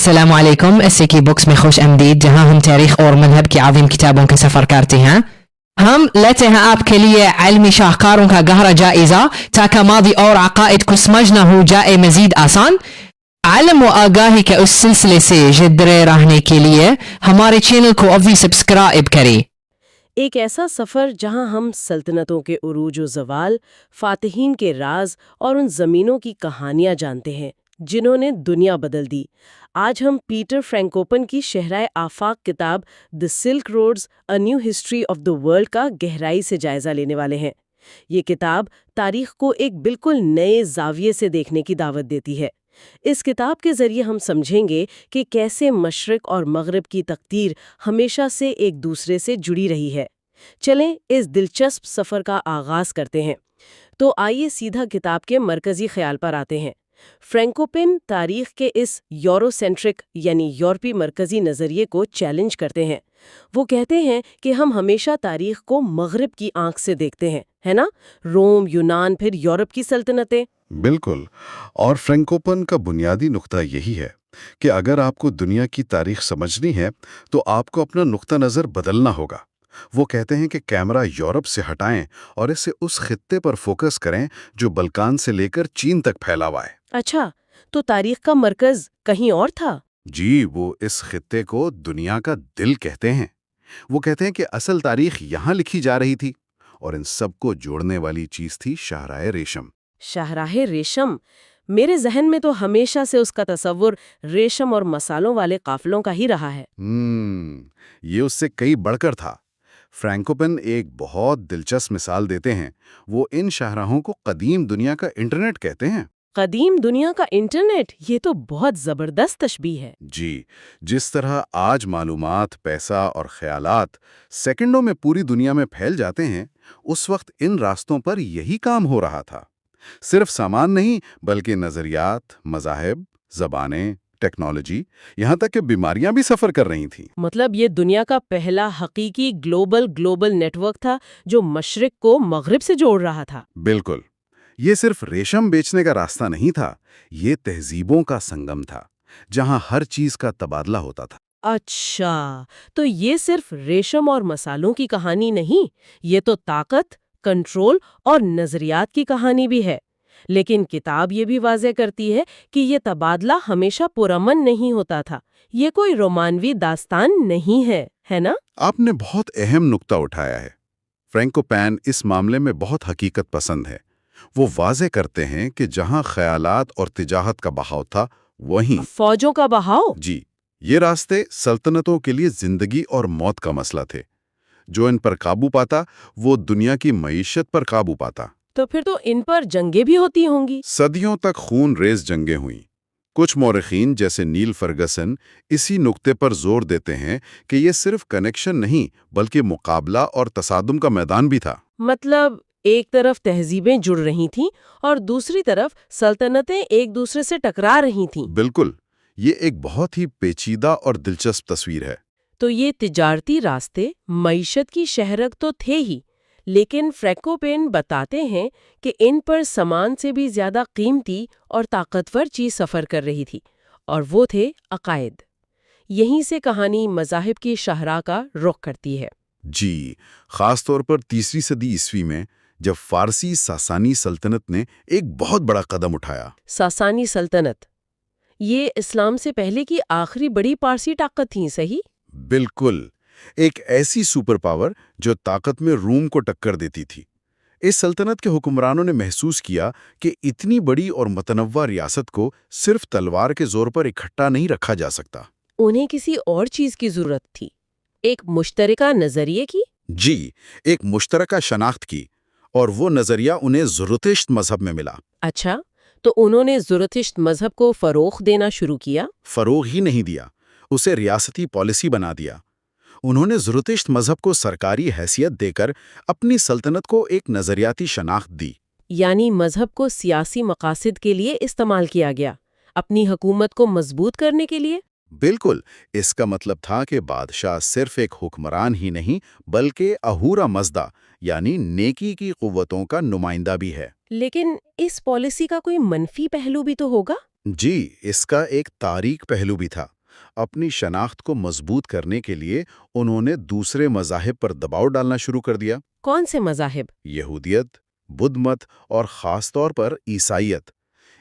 السلام علیکم SK books میں خوش آمدید جہاں ہم تاریخ اور مذہب کی عظیم کتابوں کا سفر کرتے ہیں. ہم لیتے ہیں آپ کے لیے علمی شاہکاروں کا گہرا جائزہ تاکہ ماضی اور عقائد کو سمجھنا ہو جائے مزید آسان. علم و آگاہی کے اس سلسلے سے جڑے رہنے کے لیے ہمارے چینل کو ابھی سبسکرائب کریں. ایک ایسا سفر جہاں ہم سلطنتوں کے عروج و زوال، فاتحین کے راز اور ان زمینوں کی کہانیاں جانتے ہیں جنہوں نے دنیا بدل دی. آج ہم پیٹر فرینکوپن کی شہرائے آفاق کتاب the Silk Roads a new history of the world کا گہرائی سے جائزہ لینے والے ہیں. یہ کتاب تاریخ کو ایک بالکل نئے زاویے سے دیکھنے کی دعوت دیتی ہے. اس کتاب کے ذریعے ہم سمجھیں گے کہ کیسے مشرق اور مغرب کی تقدیر ہمیشہ سے ایک دوسرے سے جڑی رہی ہے. چلیں اس دلچسپ سفر کا آغاز کرتے ہیں. تو آئیے سیدھا کتاب کے مرکزی خیال پر آتے ہیں. فرینکوپن تاریخ کے اس یورو سینٹرک یعنی یورپی مرکزی نظریے کو چیلنج کرتے ہیں. وہ کہتے ہیں کہ ہم ہمیشہ تاریخ کو مغرب کی آنکھ سے دیکھتے ہیں، ہے نا؟ روم، یونان، پھر یورپ کی سلطنتیں. بالکل. اور فرینکوپن کا بنیادی نقطہ یہی ہے کہ اگر آپ کو دنیا کی تاریخ سمجھنی ہے تو آپ کو اپنا نقطہ نظر بدلنا ہوگا. وہ کہتے ہیں کہ کیمرہ یورپ سے ہٹائیں اور اسے اس خطے پر فوکس کریں جو بلکان سے لے کر چین تک پھیلا ہوا ہے. اچھا، تو تاریخ کا مرکز کہیں اور تھا؟ جی، وہ اس خطے کو دنیا کا دل کہتے ہیں. وہ کہتے ہیں کہ اصل تاریخ یہاں لکھی جا رہی تھی اور ان سب کو جوڑنے والی چیز تھی شاہراہ ریشم. شاہراہ ریشم. میرے ذہن میں تو ہمیشہ سے اس کا تصور ریشم اور مسالوں والے قافلوں کا ہی رہا ہے. یہ اس سے کئی بڑھ کر تھا. فرینکوپن ایک بہت دلچسپ مثال دیتے ہیں. وہ ان شاہراہوں کو قدیم دنیا کا انٹرنیٹ کہتے ہیں. قدیم دنیا کا انٹرنیٹ، یہ تو بہت زبردست تشبیہ ہے. جی، جس طرح آج معلومات، پیسہ اور خیالات سیکنڈوں میں پوری دنیا میں پھیل جاتے ہیں، اس وقت ان راستوں پر یہی کام ہو رہا تھا. صرف سامان نہیں بلکہ نظریات، مذاہب، زبانیں، ٹیکنالوجی، یہاں تک کہ بیماریاں بھی سفر کر رہی تھیں. مطلب یہ دنیا کا پہلا حقیقی گلوبل نیٹ ورک تھا جو مشرق کو مغرب سے جوڑ رہا تھا. بالکل. یہ صرف ریشم بیچنے کا راستہ نہیں تھا، یہ تہذیبوں کا سنگم تھا جہاں ہر چیز کا تبادلہ ہوتا تھا. اچھا، تو یہ صرف ریشم اور مسالوں کی کہانی نہیں، یہ تو طاقت، کنٹرول اور نظریات کی کہانی بھی ہے. لیکن کتاب یہ بھی واضح کرتی ہے کہ یہ تبادلہ ہمیشہ پرامن نہیں ہوتا تھا. یہ کوئی رومانوی داستان نہیں ہے، ہے نا؟ آپ نے بہت اہم نقطہ اٹھایا ہے. فرینکوپن اس معاملے میں بہت حقیقت پسند ہے. وہ واضح کرتے ہیں کہ جہاں خیالات اور تجارت کا بہاؤ تھا، وہیں فوجوں کا بہاؤ. جی، یہ راستے سلطنتوں کے لیے زندگی اور موت کا مسئلہ تھے. جو ان پر قابو پاتا وہ دنیا کی معیشت پر قابو پاتا. تو پھر تو ان پر جنگیں بھی ہوتی ہوں گی. صدیوں تک خون ریز جنگیں ہوئیں. کچھ مورخین جیسے نیل فرگسن اسی نقطے پر زور دیتے ہیں کہ یہ صرف کنیکشن نہیں بلکہ مقابلہ اور تصادم کا میدان بھی تھا. مطلب ایک طرف تہذیبیں جڑ رہی تھیں اور دوسری طرف سلطنتیں ایک دوسرے سے ٹکرا رہی تھیں. بالکل. یہ ایک بہت ہی پیچیدہ اور دلچسپ تصویر ہے. تو یہ تجارتی راستے معیشت کی شہرک تو تھے ہی، لیکن فرینکوپن بتاتے ہیں کہ ان پر سامان سے بھی زیادہ قیمتی اور طاقتور چیز سفر کر رہی تھی، اور وہ تھے عقائد. یہیں سے کہانی مذاہب کی شاہراہ کا رخ کرتی ہے. جی، خاص طور پر 3 صدی عیسوی میں جب فارسی ساسانی سلطنت نے ایک بہت بڑا قدم اٹھایا. ساسانی سلطنت یہ اسلام سے پہلے کی آخری بڑی پارسی طاقت تھی، صحیح؟ بالکل. ایک ایسی سپر پاور جو طاقت میں روم کو ٹکر دیتی تھی. اس سلطنت کے حکمرانوں نے محسوس کیا کہ اتنی بڑی اور متنوع ریاست کو صرف تلوار کے زور پر اکٹھا نہیں رکھا جا سکتا. انہیں کسی اور چیز کی ضرورت تھی، ایک مشترکہ نظریے کی. جی، ایک مشترکہ شناخت کی، اور وہ نظریہ انہیں زرتشت مذہب میں ملا. اچھا، تو انہوں نے زرتشت مذہب کو فروغ دینا شروع کیا. فروغ ہی نہیں دیا، اسے ریاستی پالیسی بنا دیا. انہوں نے زرتشت مذہب کو سرکاری حیثیت دے کر اپنی سلطنت کو ایک نظریاتی شناخت دی. یعنی مذہب کو سیاسی مقاصد کے لیے استعمال کیا گیا، اپنی حکومت کو مضبوط کرنے کے لیے. بالکل. اس کا مطلب تھا کہ بادشاہ صرف ایک حکمران ہی نہیں بلکہ اہورا مزدا یعنی نیکی کی قوتوں کا نمائندہ بھی ہے. لیکن اس پالیسی کا کوئی منفی پہلو بھی تو ہوگا. جی، اس کا ایک تاریک پہلو بھی تھا۔ اپنی شناخت کو مضبوط کرنے کے لیے انہوں نے دوسرے مذاہب پر دباؤ ڈالنا شروع کر دیا۔ کون سے مذاہب؟ یہودیت، بدھ مت اور خاص طور پر عیسائیت۔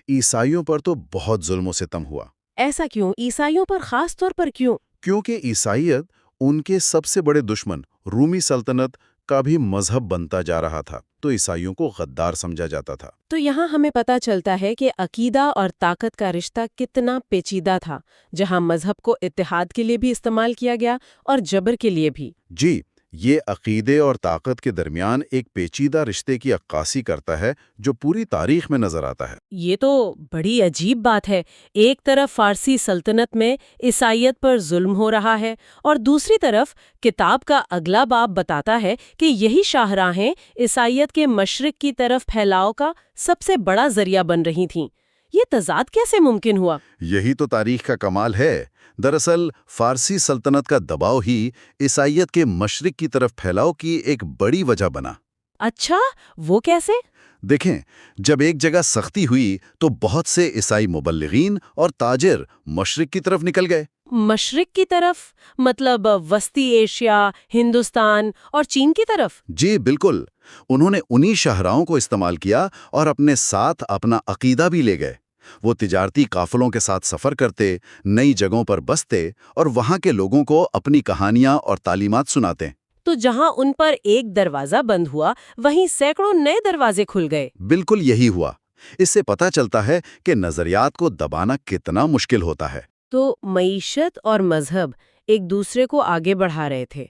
عیسائیوں پر تو بہت ظلم و ستم ہوا، ایسا کیوں؟ عیسائیوں پر خاص طور پر کیوں؟ کیونکہ عیسائیت ان کے سب سے بڑے دشمن رومی سلطنت کا بھی مذہب بنتا جا رہا تھا، تو عیسائیوں کو غدار سمجھا جاتا تھا۔ تو یہاں ہمیں پتہ چلتا ہے کہ عقیدہ اور طاقت کا رشتہ کتنا پیچیدہ تھا، جہاں مذہب کو اتحاد کے لیے بھی استعمال کیا گیا اور جبر کے لیے بھی۔ جی، یہ عقیدے اور طاقت کے درمیان ایک پیچیدہ رشتے کی عکاسی کرتا ہے جو پوری تاریخ میں نظر آتا ہے۔ یہ تو بڑی عجیب بات ہے، ایک طرف فارسی سلطنت میں عیسائیت پر ظلم ہو رہا ہے اور دوسری طرف کتاب کا اگلا باب بتاتا ہے کہ یہی شاہراہیں عیسائیت کے مشرق کی طرف پھیلاؤ کا سب سے بڑا ذریعہ بن رہی تھیں۔ یہ تضاد کیسے ممکن ہوا؟ یہی تو تاریخ کا کمال ہے۔ دراصل فارسی سلطنت کا دباؤ ہی عیسائیت کے مشرق کی طرف پھیلاؤ کی ایک بڑی وجہ بنا۔ اچھا، وہ کیسے؟ دیکھیں، جب ایک جگہ سختی ہوئی تو بہت سے عیسائی مبلغین اور تاجر مشرق کی طرف نکل گئے۔ مشرق کی طرف مطلب وسطی ایشیا، ہندوستان اور چین کی طرف؟ جی بالکل، انہوں نے انہی شاہراہوں کو استعمال کیا اور اپنے ساتھ اپنا عقیدہ بھی لے گئے۔ وہ تجارتی قافلوں کے ساتھ سفر کرتے، نئی جگہوں پر بستے اور وہاں کے لوگوں کو اپنی کہانیاں اور تعلیمات سناتے۔ تو جہاں ان پر ایک دروازہ بند ہوا، وہیں سینکڑوں نئے دروازے کھل گئے۔ بالکل یہی ہوا۔ اس سے پتہ چلتا ہے کہ نظریات کو دبانا کتنا مشکل ہوتا ہے۔ تو معیشت اور مذہب ایک دوسرے کو آگے بڑھا رہے تھے۔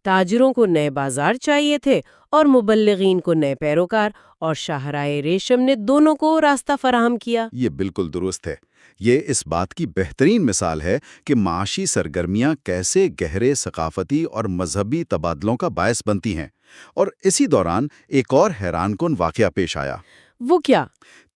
تاجروں کو نئے بازار چاہیے تھے اور مبلغین کو نئے پیروکار، اور شاہراہ ریشم نے دونوں کو راستہ فراہم کیا۔ یہ بالکل درست ہے۔ یہ اس بات کی بہترین مثال ہے کہ معاشی سرگرمیاں کیسے گہرے ثقافتی اور مذہبی تبادلوں کا باعث بنتی ہیں۔ اور اسی دوران ایک اور حیران کن واقعہ پیش آیا۔ وہ کیا؟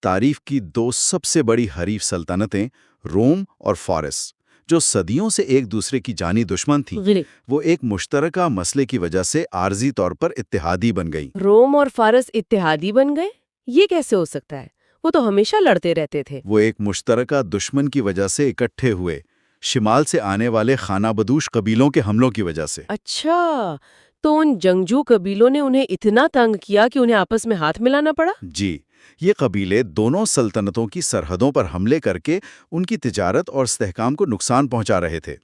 تاریخ کی دو سب سے بڑی حریف سلطنتیں روم اور فارس، جو صدیوں سے ایک دوسرے کی جانی دشمن تھیں، وہ ایک مشترکہ مسئلے کی وجہ سے عارضی طور پر اتحادی بن گئیں۔ روم اور فارس اتحادی بن گئے؟ یہ کیسے ہو سکتا ہے؟ وہ تو ہمیشہ لڑتے رہتے تھے۔ وہ ایک مشترکہ دشمن کی وجہ سے اکٹھے ہوئے، شمال سے آنے والے خانہ بدوش قبیلوں کے حملوں کی وجہ سے۔ اچھا، تو ان جنگجو قبیلوں نے انہیں اتنا تنگ کیا کہ انہیں آپس میں ہاتھ ملانا پڑا؟ جی، یہ قبیلے دونوں سلطنتوں کی سرحدوں پر حملے کر کے ان کی تجارت اور استحکام کو نقصان پہنچا رہے تھے۔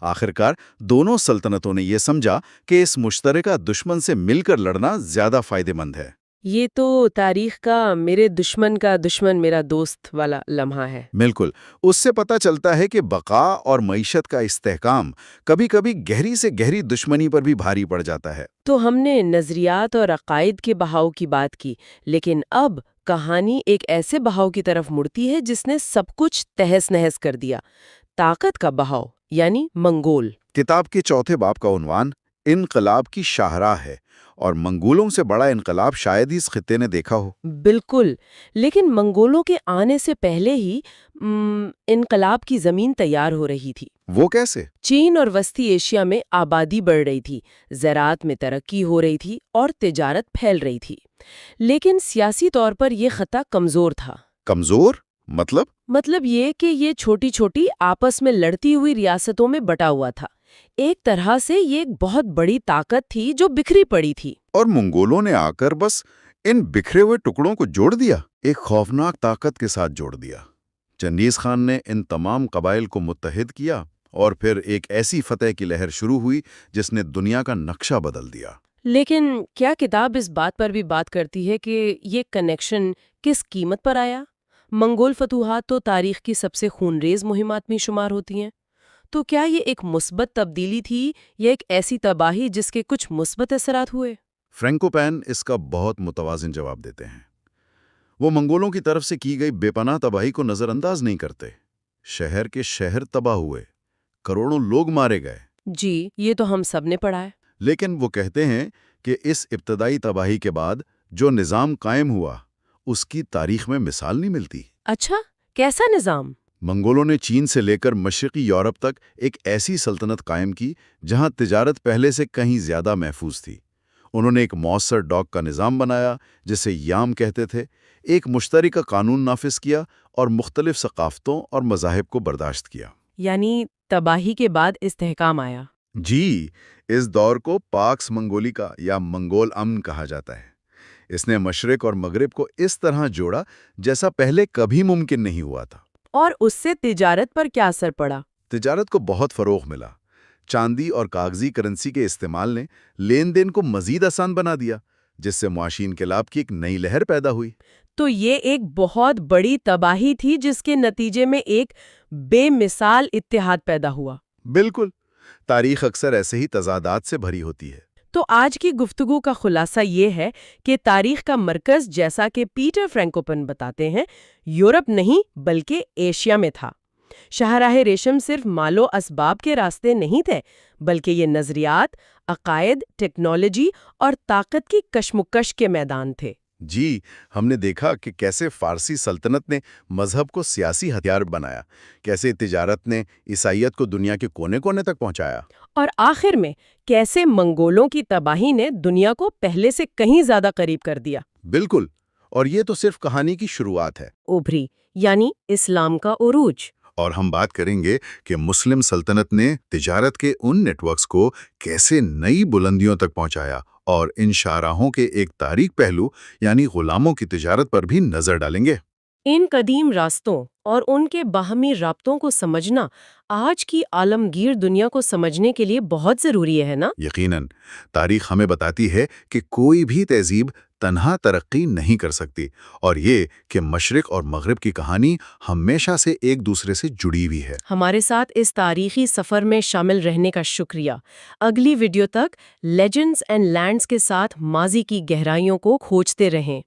آخرکار دونوں سلطنتوں نے یہ سمجھا کہ اس مشترکہ دشمن سے مل کر لڑنا زیادہ فائدہ مند ہے۔ یہ تو تاریخ کا میرے دشمن کا دشمن میرا دوست والا لمحہ ہے۔ بالکل، اس سے پتہ چلتا ہے کہ بقا اور معیشت کا استحکام کبھی کبھی گہری سے گہری دشمنی پر بھی بھاری پڑ جاتا ہے۔ تو ہم نے نظریات اور عقائد کے بہاؤ کی بات کی، لیکن اب کہانی ایک ایسے بہاؤ کی طرف مڑتی ہے جس نے سب کچھ تہس نہس کر دیا، طاقت کا بہاؤ، یعنی منگول۔ کتاب کے چوتھے باب کا عنوان انقلاب کی شاہراہ ہے، اور منگولوں سے بڑا انقلاب شاید ہی اس خطے نے دیکھا ہو۔ بالکل، لیکن منگولوں کے آنے سے پہلے ہی انقلاب کی زمین تیار ہو رہی تھی۔ وہ کیسے؟ چین اور وسطی ایشیا میں آبادی بڑھ رہی تھی، زراعت میں ترقی ہو رہی تھی اور تجارت پھیل رہی تھی، لیکن سیاسی طور پر یہ خطہ کمزور تھا۔ کمزور؟ مطلب یہ کہ یہ چھوٹی چھوٹی آپس میں لڑتی ہوئی ریاستوں میں بٹا ہوا تھا۔ ایک طرح سے یہ ایک بہت بڑی طاقت تھی جو بکھری پڑی تھی۔ اور منگولوں نے آ کر بس ان بکھرے ہوئے ٹکڑوں کو جوڑ دیا، ایک خوفناک طاقت کے ساتھ جوڑ دیا۔ چنگیز خان نے ان تمام قبائل کو متحد کیا، اور پھر ایک ایسی فتح کی لہر شروع ہوئی جس نے دنیا کا نقشہ بدل دیا۔ لیکن کیا کتاب اس بات پر بھی بات کرتی ہے کہ یہ کنیکشن کس قیمت پر آیا؟ منگول فتوحات تو تاریخ کی سب سے خونریز مہمات میں شمار ہوتی ہیں، تو کیا یہ ایک مثبت تبدیلی تھی یا ایک ایسی تباہی جس کے کچھ مثبت اثرات ہوئے؟ فرینکوپین اس کا بہت متوازن جواب دیتے ہیں۔ وہ منگولوں کی طرف سے کی گئی بے پناہ تباہی کو نظر انداز نہیں کرتے۔ شہر کے شہر تباہ ہوئے، کروڑوں لوگ مارے گئے۔ جی، یہ تو ہم سب نے پڑھا ہے۔ لیکن وہ کہتے ہیں کہ اس ابتدائی تباہی کے بعد جو نظام قائم ہوا، اس کی تاریخ میں مثال نہیں ملتی۔ اچھا، کیسا نظام؟ منگولوں نے چین سے لے کر مشرقی یورپ تک ایک ایسی سلطنت قائم کی جہاں تجارت پہلے سے کہیں زیادہ محفوظ تھی۔ انہوں نے ایک مؤثر ڈاک کا نظام بنایا جسے یام کہتے تھے، ایک مشترکہ قانون نافذ کیا اور مختلف ثقافتوں اور مذاہب کو برداشت کیا۔ یعنی تباہی کے بعد استحکام آیا۔ جی، اس دور کو پاکس منگولیکا یا منگول امن کہا جاتا ہے۔ اس نے مشرق اور مغرب کو اس طرح جوڑا جیسا پہلے کبھی ممکن نہیں ہوا تھا۔ اور اس سے تجارت پر کیا اثر پڑا؟ تجارت کو بہت فروغ ملا۔ چاندی اور کاغذی کرنسی کے استعمال نے لین دین کو مزید آسان بنا دیا، جس سے معاشی انقلاب کی ایک نئی لہر پیدا ہوئی۔ تو یہ ایک بہت بڑی تباہی تھی جس کے نتیجے میں ایک بے مثال اتحاد پیدا ہوا۔ بالکل، تاریخ اکثر ایسے ہی تضادات سے بھری ہوتی ہے۔ تو آج کی گفتگو کا خلاصہ یہ ہے کہ تاریخ کا مرکز، جیسا کہ پیٹر فرینکوپن بتاتے ہیں، یورپ نہیں بلکہ ایشیا میں تھا۔ شاہراہ ریشم صرف مال و اسباب کے راستے نہیں تھے، بلکہ یہ نظریات، عقائد، ٹیکنالوجی اور طاقت کی کشمکش کے میدان تھے۔ جی، ہم نے دیکھا کہ کیسے فارسی سلطنت نے مذہب کو سیاسی ہتھیار بنایا، کیسے تجارت نے عیسائیت کو دنیا کے کونے کونے تک پہنچایا، اور آخر میں کیسے منگولوں کی تباہی نے دنیا کو پہلے سے کہیں زیادہ قریب کر دیا۔ بالکل، اور یہ تو صرف کہانی کی شروعات ہے۔ ابھری یعنی اسلام کا عروج۔ اور ہم بات کریں گے کہ مسلم سلطنت نے تجارت کے ان نیٹ ورکس کو کیسے نئی بلندیوں تک پہنچایا، اور ان شاہراہوں کے ایک تاریخ پہلو یعنی غلاموں کی تجارت پر بھی نظر ڈالیں گے۔ ان قدیم راستوں اور ان کے باہمی رابطوں کو سمجھنا آج کی عالمگیر دنیا کو سمجھنے کے لیے بہت ضروری ہے نا؟ یقیناً، تاریخ ہمیں بتاتی ہے کہ کوئی بھی تہذیب تنہا ترقی نہیں کر سکتی، اور یہ کہ مشرق اور مغرب کی کہانی ہمیشہ سے ایک دوسرے سے جڑی ہوئی ہے۔ ہمارے ساتھ اس تاریخی سفر میں شامل رہنے کا شکریہ۔ اگلی ویڈیو تک لیجنڈز اینڈ لینڈز کے ساتھ ماضی کی گہرائیوں کو کھوجتے رہیں۔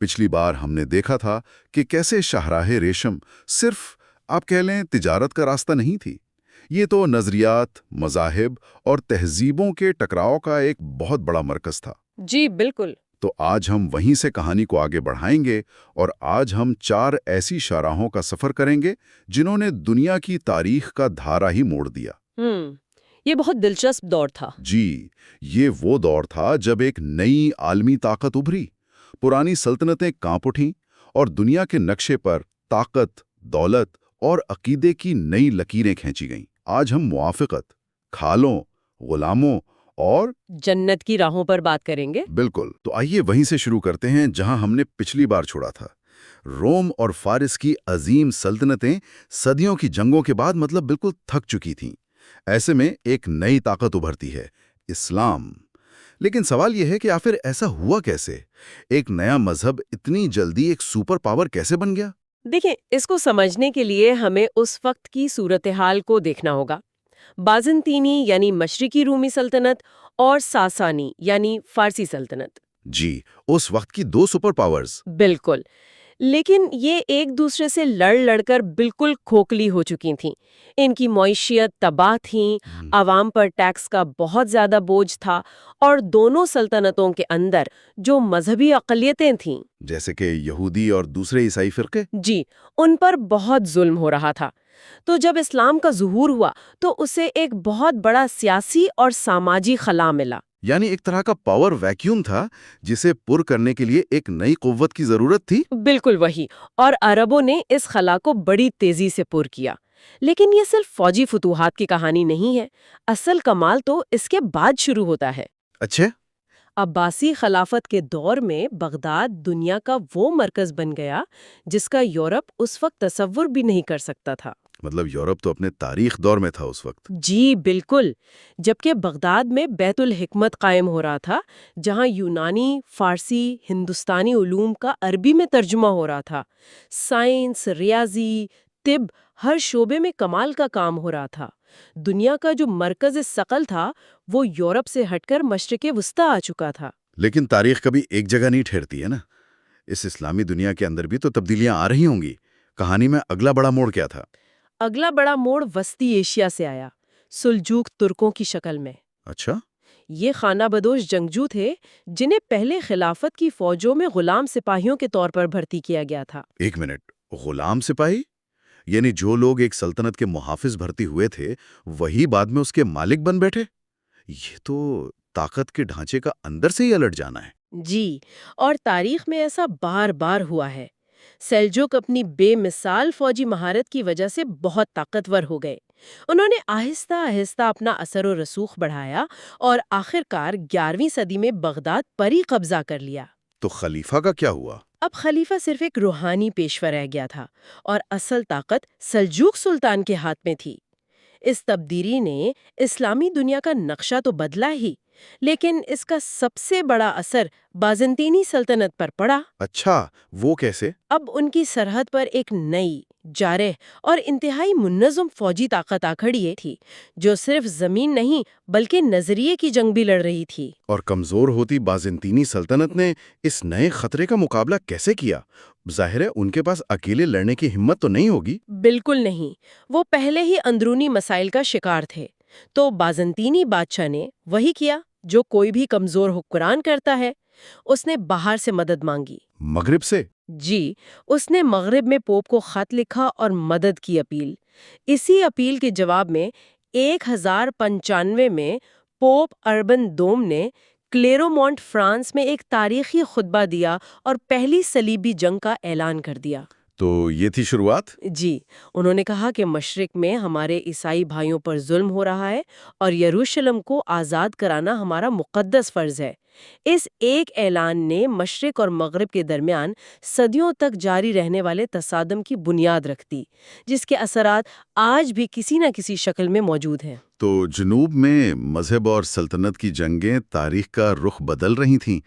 پچھلی بار ہم نے دیکھا تھا کہ کیسے شاہراہ ریشم صرف آپ کہہ لیں تجارت کا راستہ نہیں تھی، یہ تو نظریات، مذاہب اور تہذیبوں کے ٹکراؤ کا ایک بہت بڑا مرکز تھا۔ جی بالکل۔ تو آج ہم وہیں سے کہانی کو آگے بڑھائیں گے، اور آج ہم 4 ایسی شاہراہوں کا سفر کریں گے جنہوں نے دنیا کی تاریخ کا دھارا ہی موڑ دیا۔ یہ بہت دلچسپ دور تھا۔ جی، یہ وہ دور تھا جب ایک نئی عالمی طاقت ابھری، پرانی سلطنتیں کانپ اٹھیں، اور دنیا کے نقشے پر طاقت، دولت اور عقیدے کی نئی لکیریں کھینچی گئیں۔ آج ہم موافقت، کھالوں، غلاموں اور جنت کی راہوں پر بات کریں گے۔ بالکل، تو آئیے وہیں سے شروع کرتے ہیں جہاں ہم نے پچھلی بار چھوڑا تھا۔ روم اور فارس کی عظیم سلطنتیں صدیوں کی جنگوں کے بعد بالکل تھک چکی تھیں۔ ایسے میں ایک نئی طاقت ابھرتی ہے، اسلام۔ لیکن سوال یہ ہے کہ آخر ایسا ہوا کیسے؟ ایک نیا مذہب اتنی جلدی ایک سپر پاور کیسے بن گیا؟ دیکھیں، اس کو سمجھنے کے لیے ہمیں اس وقت کی صورتحال کو دیکھنا ہوگا۔ بازنطینی یعنی مشرقی رومی سلطنت اور ساسانی یعنی فارسی سلطنت۔ جی، اس وقت کی 2 سپر پاورز۔ بالکل، لیکن یہ ایک دوسرے سے لڑ کر بالکل کھوکھلی ہو چکی تھیں۔ ان کی معیشت تباہ تھیں، عوام پر ٹیکس کا بہت زیادہ بوجھ تھا، اور دونوں سلطنتوں کے اندر جو مذہبی اقلیتیں تھیں، جیسے کہ یہودی اور دوسرے عیسائی فرقے، جی، ان پر بہت ظلم ہو رہا تھا۔ تو جب اسلام کا ظہور ہوا تو اسے ایک بہت بڑا سیاسی اور سماجی خلا ملا۔ یعنی ایک طرح کا پاور ویکیوم تھا جسے پر کرنے کے لیے ایک نئی قوت کی ضرورت تھی۔ بالکل وہی، اور عربوں نے اس خلا کو بڑی تیزی سے پر کیا۔ لیکن یہ صرف فوجی فتوحات کی کہانی نہیں ہے، اصل کمال تو اس کے بعد شروع ہوتا ہے۔ اچھا؟ عباسی خلافت کے دور میں بغداد دنیا کا وہ مرکز بن گیا جس کا یورپ اس وقت تصور بھی نہیں کر سکتا تھا۔ یورپ تو اپنے تاریخ دور میں تھا اس وقت۔ جی بالکل، جبکہ بغداد میں بیت الحکمت قائم ہو رہا تھا، جہاں یونانی، فارسی، ہندوستانی علوم کا عربی میں ترجمہ ہو رہا تھا۔ سائنس، ریاضی، طب، ہر شعبے میں کمال کا کام ہو رہا تھا۔ دنیا کا جو مرکز ثقل تھا وہ یورپ سے ہٹ کر مشرق وسطیٰ آ چکا تھا۔ لیکن تاریخ کبھی ایک جگہ نہیں ٹھہرتی ہے نا، اس اسلامی دنیا کے اندر بھی تو تبدیلیاں آ رہی ہوں گی۔ کہانی میں اگلا بڑا موڑ کیا تھا؟ اگلا بڑا موڑ وسطی ایشیا سے آیا، سلجوق ترکوں کی شکل میں۔ اچھا؟ یہ خانہ بدوش جنگجو تھے جنہیں پہلے خلافت کی فوجوں میں غلام سپاہیوں کے طور پر بھرتی کیا گیا تھا۔ ایک منٹ، غلام سپاہی؟ یعنی جو لوگ ایک سلطنت کے محافظ بھرتی ہوئے تھے وہی بعد میں اس کے مالک بن بیٹھے؟ یہ تو طاقت کے ڈھانچے کا اندر سے ہی الٹ جانا ہے۔ جی، اور تاریخ میں ایسا بار بار ہوا ہے۔ سیلجوک اپنی بے مثال فوجی مہارت کی وجہ سے بہت طاقتور ہو گئے۔ انہوں نے آہستہ آہستہ اپنا اثر و رسوخ بڑھایا اور آخر کار 11ویں صدی میں بغداد پر ہی قبضہ کر لیا۔ تو خلیفہ کا کیا ہوا؟ اب خلیفہ صرف ایک روحانی پیشوا رہ گیا تھا اور اصل طاقت سلجوق سلطان کے ہاتھ میں تھی۔ اس تبدیلی نے اسلامی دنیا کا نقشہ تو بدلا ہی، لیکن اس کا سب سے بڑا اثر بازنطینی سلطنت پر پڑا۔ اچھا، وہ کیسے؟ اب ان کی سرحد پر ایک نئی، جارح اور انتہائی منظم فوجی طاقت آ کھڑی تھی، جو صرف زمین نہیں بلکہ نظریے کی جنگ بھی لڑ رہی تھی۔ اور کمزور ہوتی بازنطینی سلطنت نے اس نئے خطرے کا مقابلہ کیسے کیا؟ ظاہر ہے ان کے پاس اکیلے لڑنے کی ہمت تو نہیں ہوگی۔ بالکل نہیں، وہ پہلے ہی اندرونی مسائل کا شکار تھے۔ تو بازنطینی بادشاہ نے وہی کیا جو کوئی بھی کمزور حکمران کرتا ہے، اس نے باہر سے مدد مانگی۔ مغرب سے؟ جی، اس نے مغرب میں پوپ کو خط لکھا اور مدد کی اپیل۔ اسی اپیل کے جواب میں 1095 میں پوپ اربن دوم نے کلیرومونٹ فرانس میں ایک تاریخی خطبہ دیا اور پہلی صلیبی جنگ کا اعلان کر دیا۔ تو یہ تھی شروعات؟ جی، انہوں نے کہا کہ مشرق میں ہمارے عیسائی بھائیوں پر ظلم ہو رہا ہے اور یروشلم کو آزاد کرانا ہمارا مقدس فرض ہے۔ اس ایک اعلان نے مشرق اور مغرب کے درمیان صدیوں تک جاری رہنے والے تصادم کی بنیاد رکھ دی، جس کے اثرات آج بھی کسی نہ کسی شکل میں موجود ہیں۔ تو جنوب میں مذہب اور سلطنت کی جنگیں تاریخ کا رخ بدل رہی تھیں،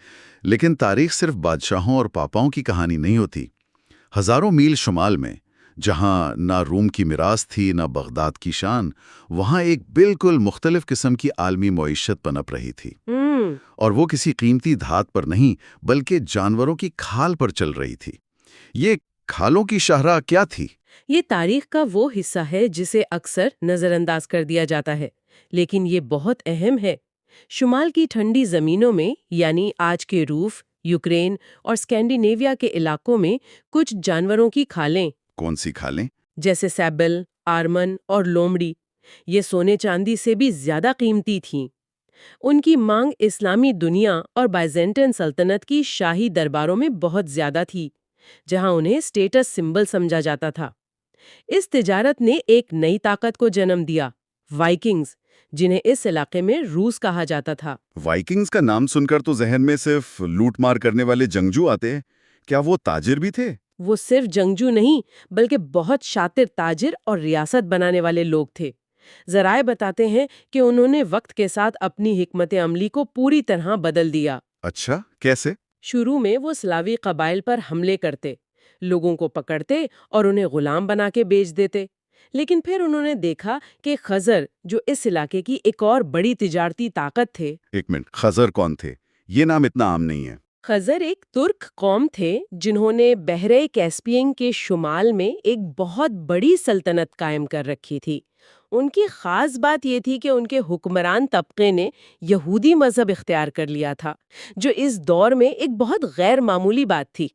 لیکن تاریخ صرف بادشاہوں اور پاپاؤں کی کہانی نہیں ہوتی۔ ہزاروں میل شمال میں، جہاں نہ روم کی میراث تھی نہ بغداد کی شان، وہاں ایک بالکل مختلف قسم کی عالمی معیشت پنپ رہی تھی، اور وہ کسی قیمتی دھات پر نہیں بلکہ جانوروں کی کھال پر چل رہی تھی۔ یہ کھالوں کی شاہراہ کیا تھی؟ یہ تاریخ کا وہ حصہ ہے جسے اکثر نظر انداز کر دیا جاتا ہے، لیکن یہ بہت اہم ہے۔ شمال کی ٹھنڈی زمینوں میں، یعنی آج کے روس، یوکرین اور اسکینڈینیویا کے علاقوں میں کچھ جانوروں کی کھالیں، کون سی کھالیں؟ جیسے سیبل، آرمن اور لومڑی، یہ سونے چاندی سے بھی زیادہ قیمتی تھیں۔ ان کی مانگ اسلامی دنیا اور بائزنٹین سلطنت کی شاہی درباروں میں بہت زیادہ تھی، جہاں انہیں اسٹیٹس سمبل سمجھا جاتا تھا۔ اس تجارت نے ایک نئی طاقت کو جنم دیا، وائکنگز، جنہیں اس علاقے میں روس کہا جاتا تھا۔ وائکنگز کا نام سن کر تو ذہن میں صرف لوٹ مار کرنے والے جنگجو آتے ہیں۔ کیا وہ تاجر بھی تھے؟ وہ صرف جنگجو نہیں بلکہ بہت شاطر تاجر اور ریاست بنانے والے لوگ تھے۔ ذرائع بتاتے ہیں کہ انہوں نے وقت کے ساتھ اپنی حکمت عملی کو پوری طرح بدل دیا۔ اچھا، کیسے؟ شروع میں وہ سلاوی قبائل پر حملے کرتے، لوگوں کو پکڑتے اور انہیں غلام بنا کے بیچ دیتے۔ لیکن پھر انہوں نے دیکھا کہ خزر، جو اس علاقے کی ایک اور بڑی تجارتی طاقت تھے۔ ایک منٹ، خزر کون تھے؟ یہ نام اتنا عام نہیں ہے۔ خزر ایک ترک قوم تھے جنہوں نے بحیرہ کیسپیئن کے شمال میں ایک بہت بڑی سلطنت قائم کر رکھی تھی۔ ان کی خاص بات یہ تھی کہ ان کے حکمران طبقے نے یہودی مذہب اختیار کر لیا تھا، جو اس دور میں ایک بہت غیر معمولی بات تھی۔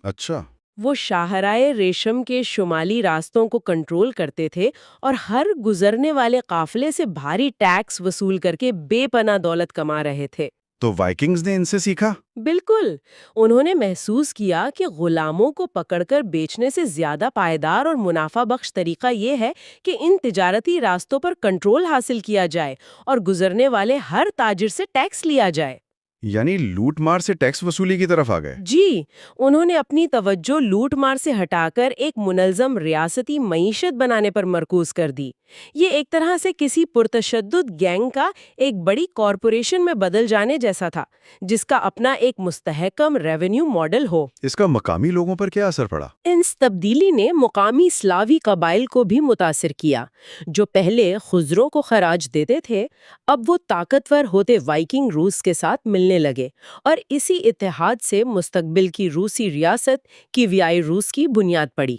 اچھا۔ وہ شاہراہ ریشم کے شمالی راستوں کو کنٹرول کرتے تھے اور ہر گزرنے والے قافلے سے بھاری ٹیکس وصول کر کے بے پناہ دولت کما رہے تھے۔ تو وائکنگز نے ان سے سیکھا؟ بالکل، انہوں نے محسوس کیا کہ غلاموں کو پکڑ کر بیچنے سے زیادہ پائیدار اور منافع بخش طریقہ یہ ہے کہ ان تجارتی راستوں پر کنٹرول حاصل کیا جائے اور گزرنے والے ہر تاجر سے ٹیکس لیا جائے۔ یعنی لوٹ مار سے ٹیکس وصولی کی طرف آ گئے؟ جی، انہوں نے اپنی توجہ لوٹ مار سے ہٹا کر ایک منظم ریاستی معیشت بنانے پر مرکوز کر دی۔ یہ ایک طرح سے کسی پرتشدد گینگ کا ایک بڑی کارپوریشن میں بدل جانے جیسا تھا، جس کا اپنا ایک مستحکم ریونیو ماڈل ہو۔ اس کا مقامی لوگوں پر کیا اثر پڑا؟ اس تبدیلی نے مقامی سلاوی قبائل کو بھی متاثر کیا، جو پہلے خزروں کو خراج دیتے تھے، اب وہ طاقتور ہوتے وائکنگ روس کے ساتھ ملنے لگے، اور اسی اتحاد سے مستقبل کی روسی ریاست کیویائی روس کی بنیاد پڑی۔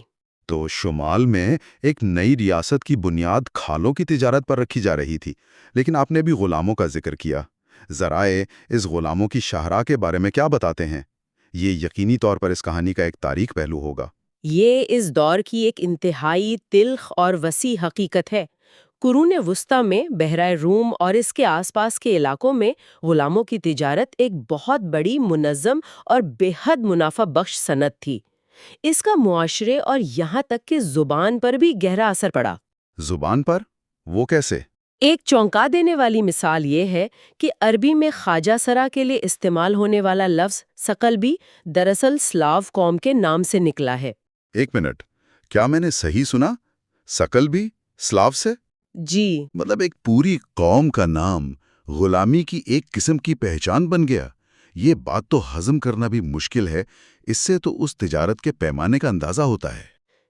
تو شمال میں ایک نئی ریاست کی بنیاد کھالوں کی تجارت پر رکھی جا رہی تھی، لیکن آپ نے بھی غلاموں کا ذکر کیا۔ ذرائع اس غلاموں کی شاہراہ کے بارے میں کیا بتاتے ہیں؟ یہ یقینی طور پر اس کہانی کا ایک تاریخی پہلو ہوگا۔ یہ اس دور کی ایک انتہائی تلخ اور وسیع حقیقت ہے۔ قرون وسطیٰ میں بحیرہ روم اور اس کے آس پاس کے علاقوں میں غلاموں کی تجارت ایک بہت بڑی، منظم اور بے حد منافع بخش صنعت تھی۔ اس کا معاشرے اور یہاں تک کہ زبان پر بھی گہرا اثر پڑا۔ زبان پر؟ وہ کیسے؟ ایک چونکا دینے والی مثال یہ ہے کہ عربی میں خواجہ سرا کے لیے استعمال ہونے والا لفظ ثقلبی دراصل سلاو قوم کے نام سے نکلا ہے۔ ایک منٹ، کیا میں نے صحیح سنا؟ ثقلبی سلاو سے؟ جی، مطلب ایک پوری قوم کا نام غلامی کی ایک قسم کی پہچان بن گیا۔ یہ بات تو ہضم کرنا بھی مشکل ہے۔ اس سے تو اس تجارت کے پیمانے کا اندازہ ہوتا ہے۔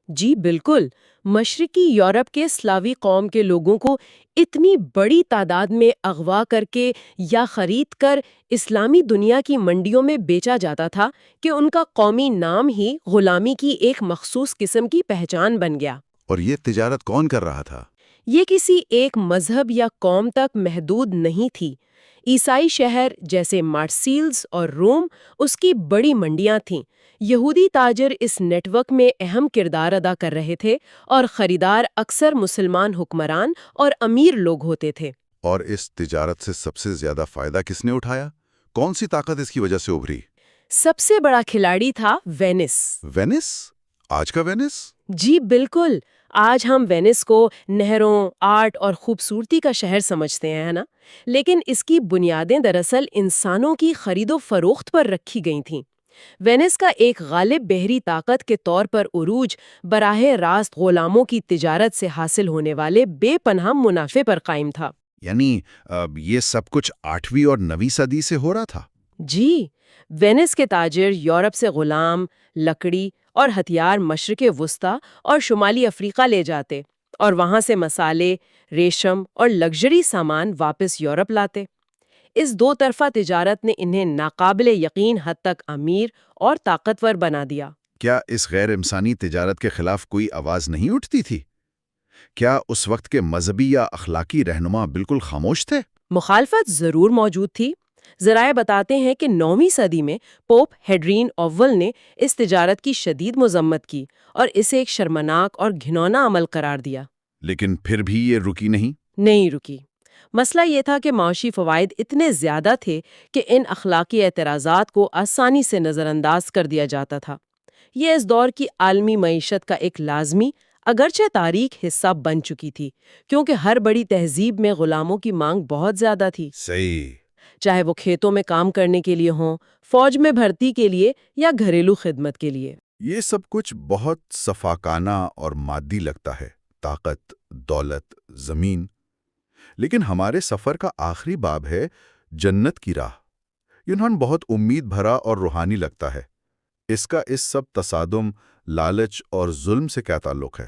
جی بالکل۔ مشرقی یورپ کے سلاوی قوم کے لوگوں کو اتنی بڑی تعداد میں اغوا کر کے یا خرید کر اسلامی دنیا کی منڈیوں میں بیچا جاتا تھا کہ ان کا قومی نام ہی غلامی کی ایک مخصوص قسم کی پہچان بن گیا۔ اور یہ تجارت کون کر رہا تھا؟ یہ کسی ایک مذہب یا قوم تک محدود نہیں تھی۔ عیسائی شہر جیسے مارسیلز اور روم اس کی بڑی منڈیاں تھیں۔ یہودی تاجر اس نیٹ ورک میں اہم کردار ادا کر رہے تھے اور خریدار اکثر مسلمان حکمران اور امیر لوگ ہوتے تھے۔ اور اس تجارت سے سب سے زیادہ فائدہ کس نے اٹھایا؟ کون سی طاقت اس کی وجہ سے ابھری؟ سب سے بڑا کھلاڑی تھا وینس۔ وینس؟ آج کا وینس؟ جی بالکل۔ آج ہم وینس کو نہروں، آرٹ اور خوبصورتی کا شہر سمجھتے ہیں، ہے نا؟ لیکن اس کی بنیادیں دراصل انسانوں کی خرید و فروخت پر رکھی گئی تھیں۔ وینس کا ایک غالب بحری طاقت کے طور پر عروج براہ راست غلاموں کی تجارت سے حاصل ہونے والے بے پناہ منافع پر قائم تھا۔ یعنی یہ سب کچھ 8ویں اور 9ویں صدی سے ہو رہا تھا؟ جی، وینس کے تاجر یورپ سے غلام، لکڑی اور ہتھیار مشرق وسطیٰ اور شمالی افریقہ لے جاتے اور وہاں سے مسالے، ریشم اور لگژری سامان واپس یورپ لاتے۔ اس دو طرفہ تجارت نے انہیں ناقابل یقین حد تک امیر اور طاقتور بنا دیا۔ کیا اس غیر انسانی تجارت کے خلاف کوئی آواز نہیں اٹھتی تھی؟ کیا اس وقت کے مذہبی یا اخلاقی رہنما بالکل خاموش تھے؟ مخالفت ضرور موجود تھی۔ ذرائع بتاتے ہیں کہ 9ویں صدی میں پوپ ہیڈرین اول نے اس تجارت کی شدید مذمت کی اور اسے ایک شرمناک اور گھنونا عمل قرار دیا۔ لیکن پھر بھی یہ رکی نہیں رکی۔ مسئلہ یہ تھا کہ معاشی فوائد اتنے زیادہ تھے کہ ان اخلاقی اعتراضات کو آسانی سے نظر انداز کر دیا جاتا تھا۔ یہ اس دور کی عالمی معیشت کا ایک لازمی اگرچہ تاریک حصہ بن چکی تھی، کیونکہ ہر بڑی تہذیب میں غلاموں کی مانگ بہت زیادہ تھی۔ صحیح۔ چاہے وہ کھیتوں میں کام کرنے کے لیے ہوں، فوج میں بھرتی کے لیے یا گھریلو خدمت کے لیے۔ یہ سب کچھ بہت صفاقانہ اور مادی لگتا ہے، طاقت، دولت، زمین۔ لیکن ہمارے سفر کا آخری باب ہے جنت کی راہ۔ یہ بہت امید بھرا اور روحانی لگتا ہے۔ اس کا اس سب تصادم، لالچ اور ظلم سے کیا تعلق ہے؟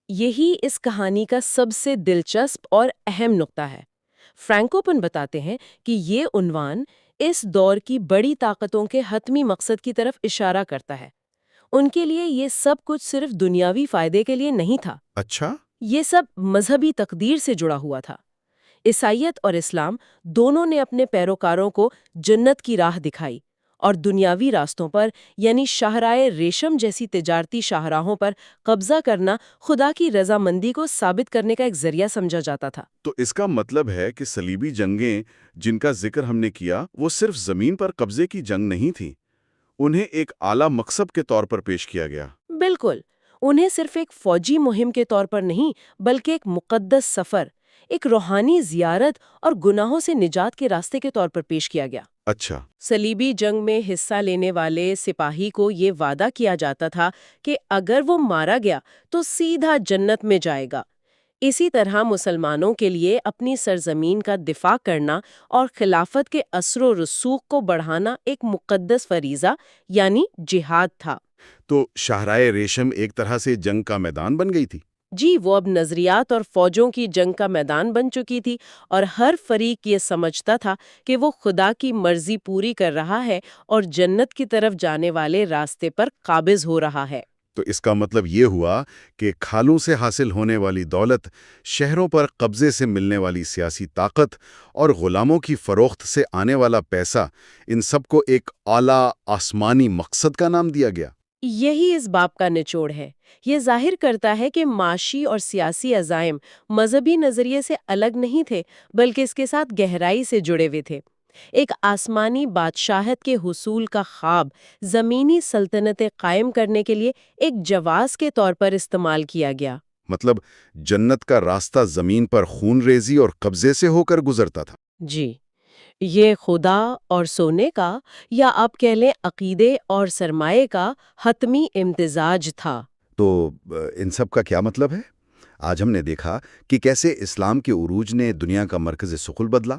یہی اس کہانی کا سب سے دلچسپ اور اہم نقطہ ہے۔ فرینکوپن بتاتے ہیں کہ یہ عنوان اس دور کی بڑی طاقتوں کے حتمی مقصد کی طرف اشارہ کرتا ہے۔ ان کے لیے یہ سب کچھ صرف دنیاوی فائدے کے لیے نہیں تھا۔ اچھا؟ یہ سب مذہبی تقدیر سے جڑا ہوا تھا۔ عیسائیت اور اسلام دونوں نے اپنے پیروکاروں کو جنت کی راہ دکھائی اور دنیاوی راستوں پر یعنی شاہراہ ریشم جیسی تجارتی شاہراہوں پر قبضہ کرنا خدا کی رضامندی کو ثابت کرنے کا ایک ذریعہ سمجھا جاتا تھا۔ تو اس کا مطلب ہے کہ صلیبی جنگیں جن کا ذکر ہم نے کیا وہ صرف زمین پر قبضے کی جنگ نہیں تھیں، انہیں ایک اعلیٰ مقصد کے طور پر پیش کیا گیا۔ بالکل، انہیں صرف ایک فوجی مہم کے طور پر نہیں بلکہ ایک مقدس سفر، ایک روحانی زیارت اور گناہوں سے نجات کے راستے کے طور پر پیش کیا گیا۔ اچھا۔ صلیبی جنگ میں حصہ لینے والے سپاہی کو یہ وعدہ کیا جاتا تھا کہ اگر وہ مارا گیا تو سیدھا جنت میں جائے گا۔ اسی طرح مسلمانوں کے لیے اپنی سرزمین کا دفاع کرنا اور خلافت کے اثر و رسوخ کو بڑھانا ایک مقدس فریضہ یعنی جہاد تھا۔ تو شاہراہ ریشم ایک طرح سے جنگ کا میدان بن گئی تھی۔ جی، وہ اب نظریات اور فوجوں کی جنگ کا میدان بن چکی تھی اور ہر فریق یہ سمجھتا تھا کہ وہ خدا کی مرضی پوری کر رہا ہے اور جنت کی طرف جانے والے راستے پر قابض ہو رہا ہے۔ تو اس کا مطلب یہ ہوا کہ کھالوں سے حاصل ہونے والی دولت، شہروں پر قبضے سے ملنے والی سیاسی طاقت اور غلاموں کی فروخت سے آنے والا پیسہ، ان سب کو ایک اعلیٰ آسمانی مقصد کا نام دیا گیا۔ یہی اس باب کا نچوڑ ہے۔ یہ ظاہر کرتا ہے کہ معاشی اور سیاسی عزائم مذہبی نظریے سے الگ نہیں تھے، بلکہ اس کے ساتھ گہرائی سے جڑے ہوئے تھے۔ ایک آسمانی بادشاہت کے حصول کا خواب زمینی سلطنتیں قائم کرنے کے لیے ایک جواز کے طور پر استعمال کیا گیا۔ مطلب جنت کا راستہ زمین پر خون ریزی اور قبضے سے ہو کر گزرتا تھا۔ جی، یہ خدا اور سونے کا، یا آپ کہہ لیں عقیدے اور سرمایے کا حتمی امتزاج تھا۔ تو ان سب کا کیا مطلب ہے؟ آج ہم نے دیکھا کہ کیسے اسلام کے عروج نے دنیا کا مرکز ثقل بدلا،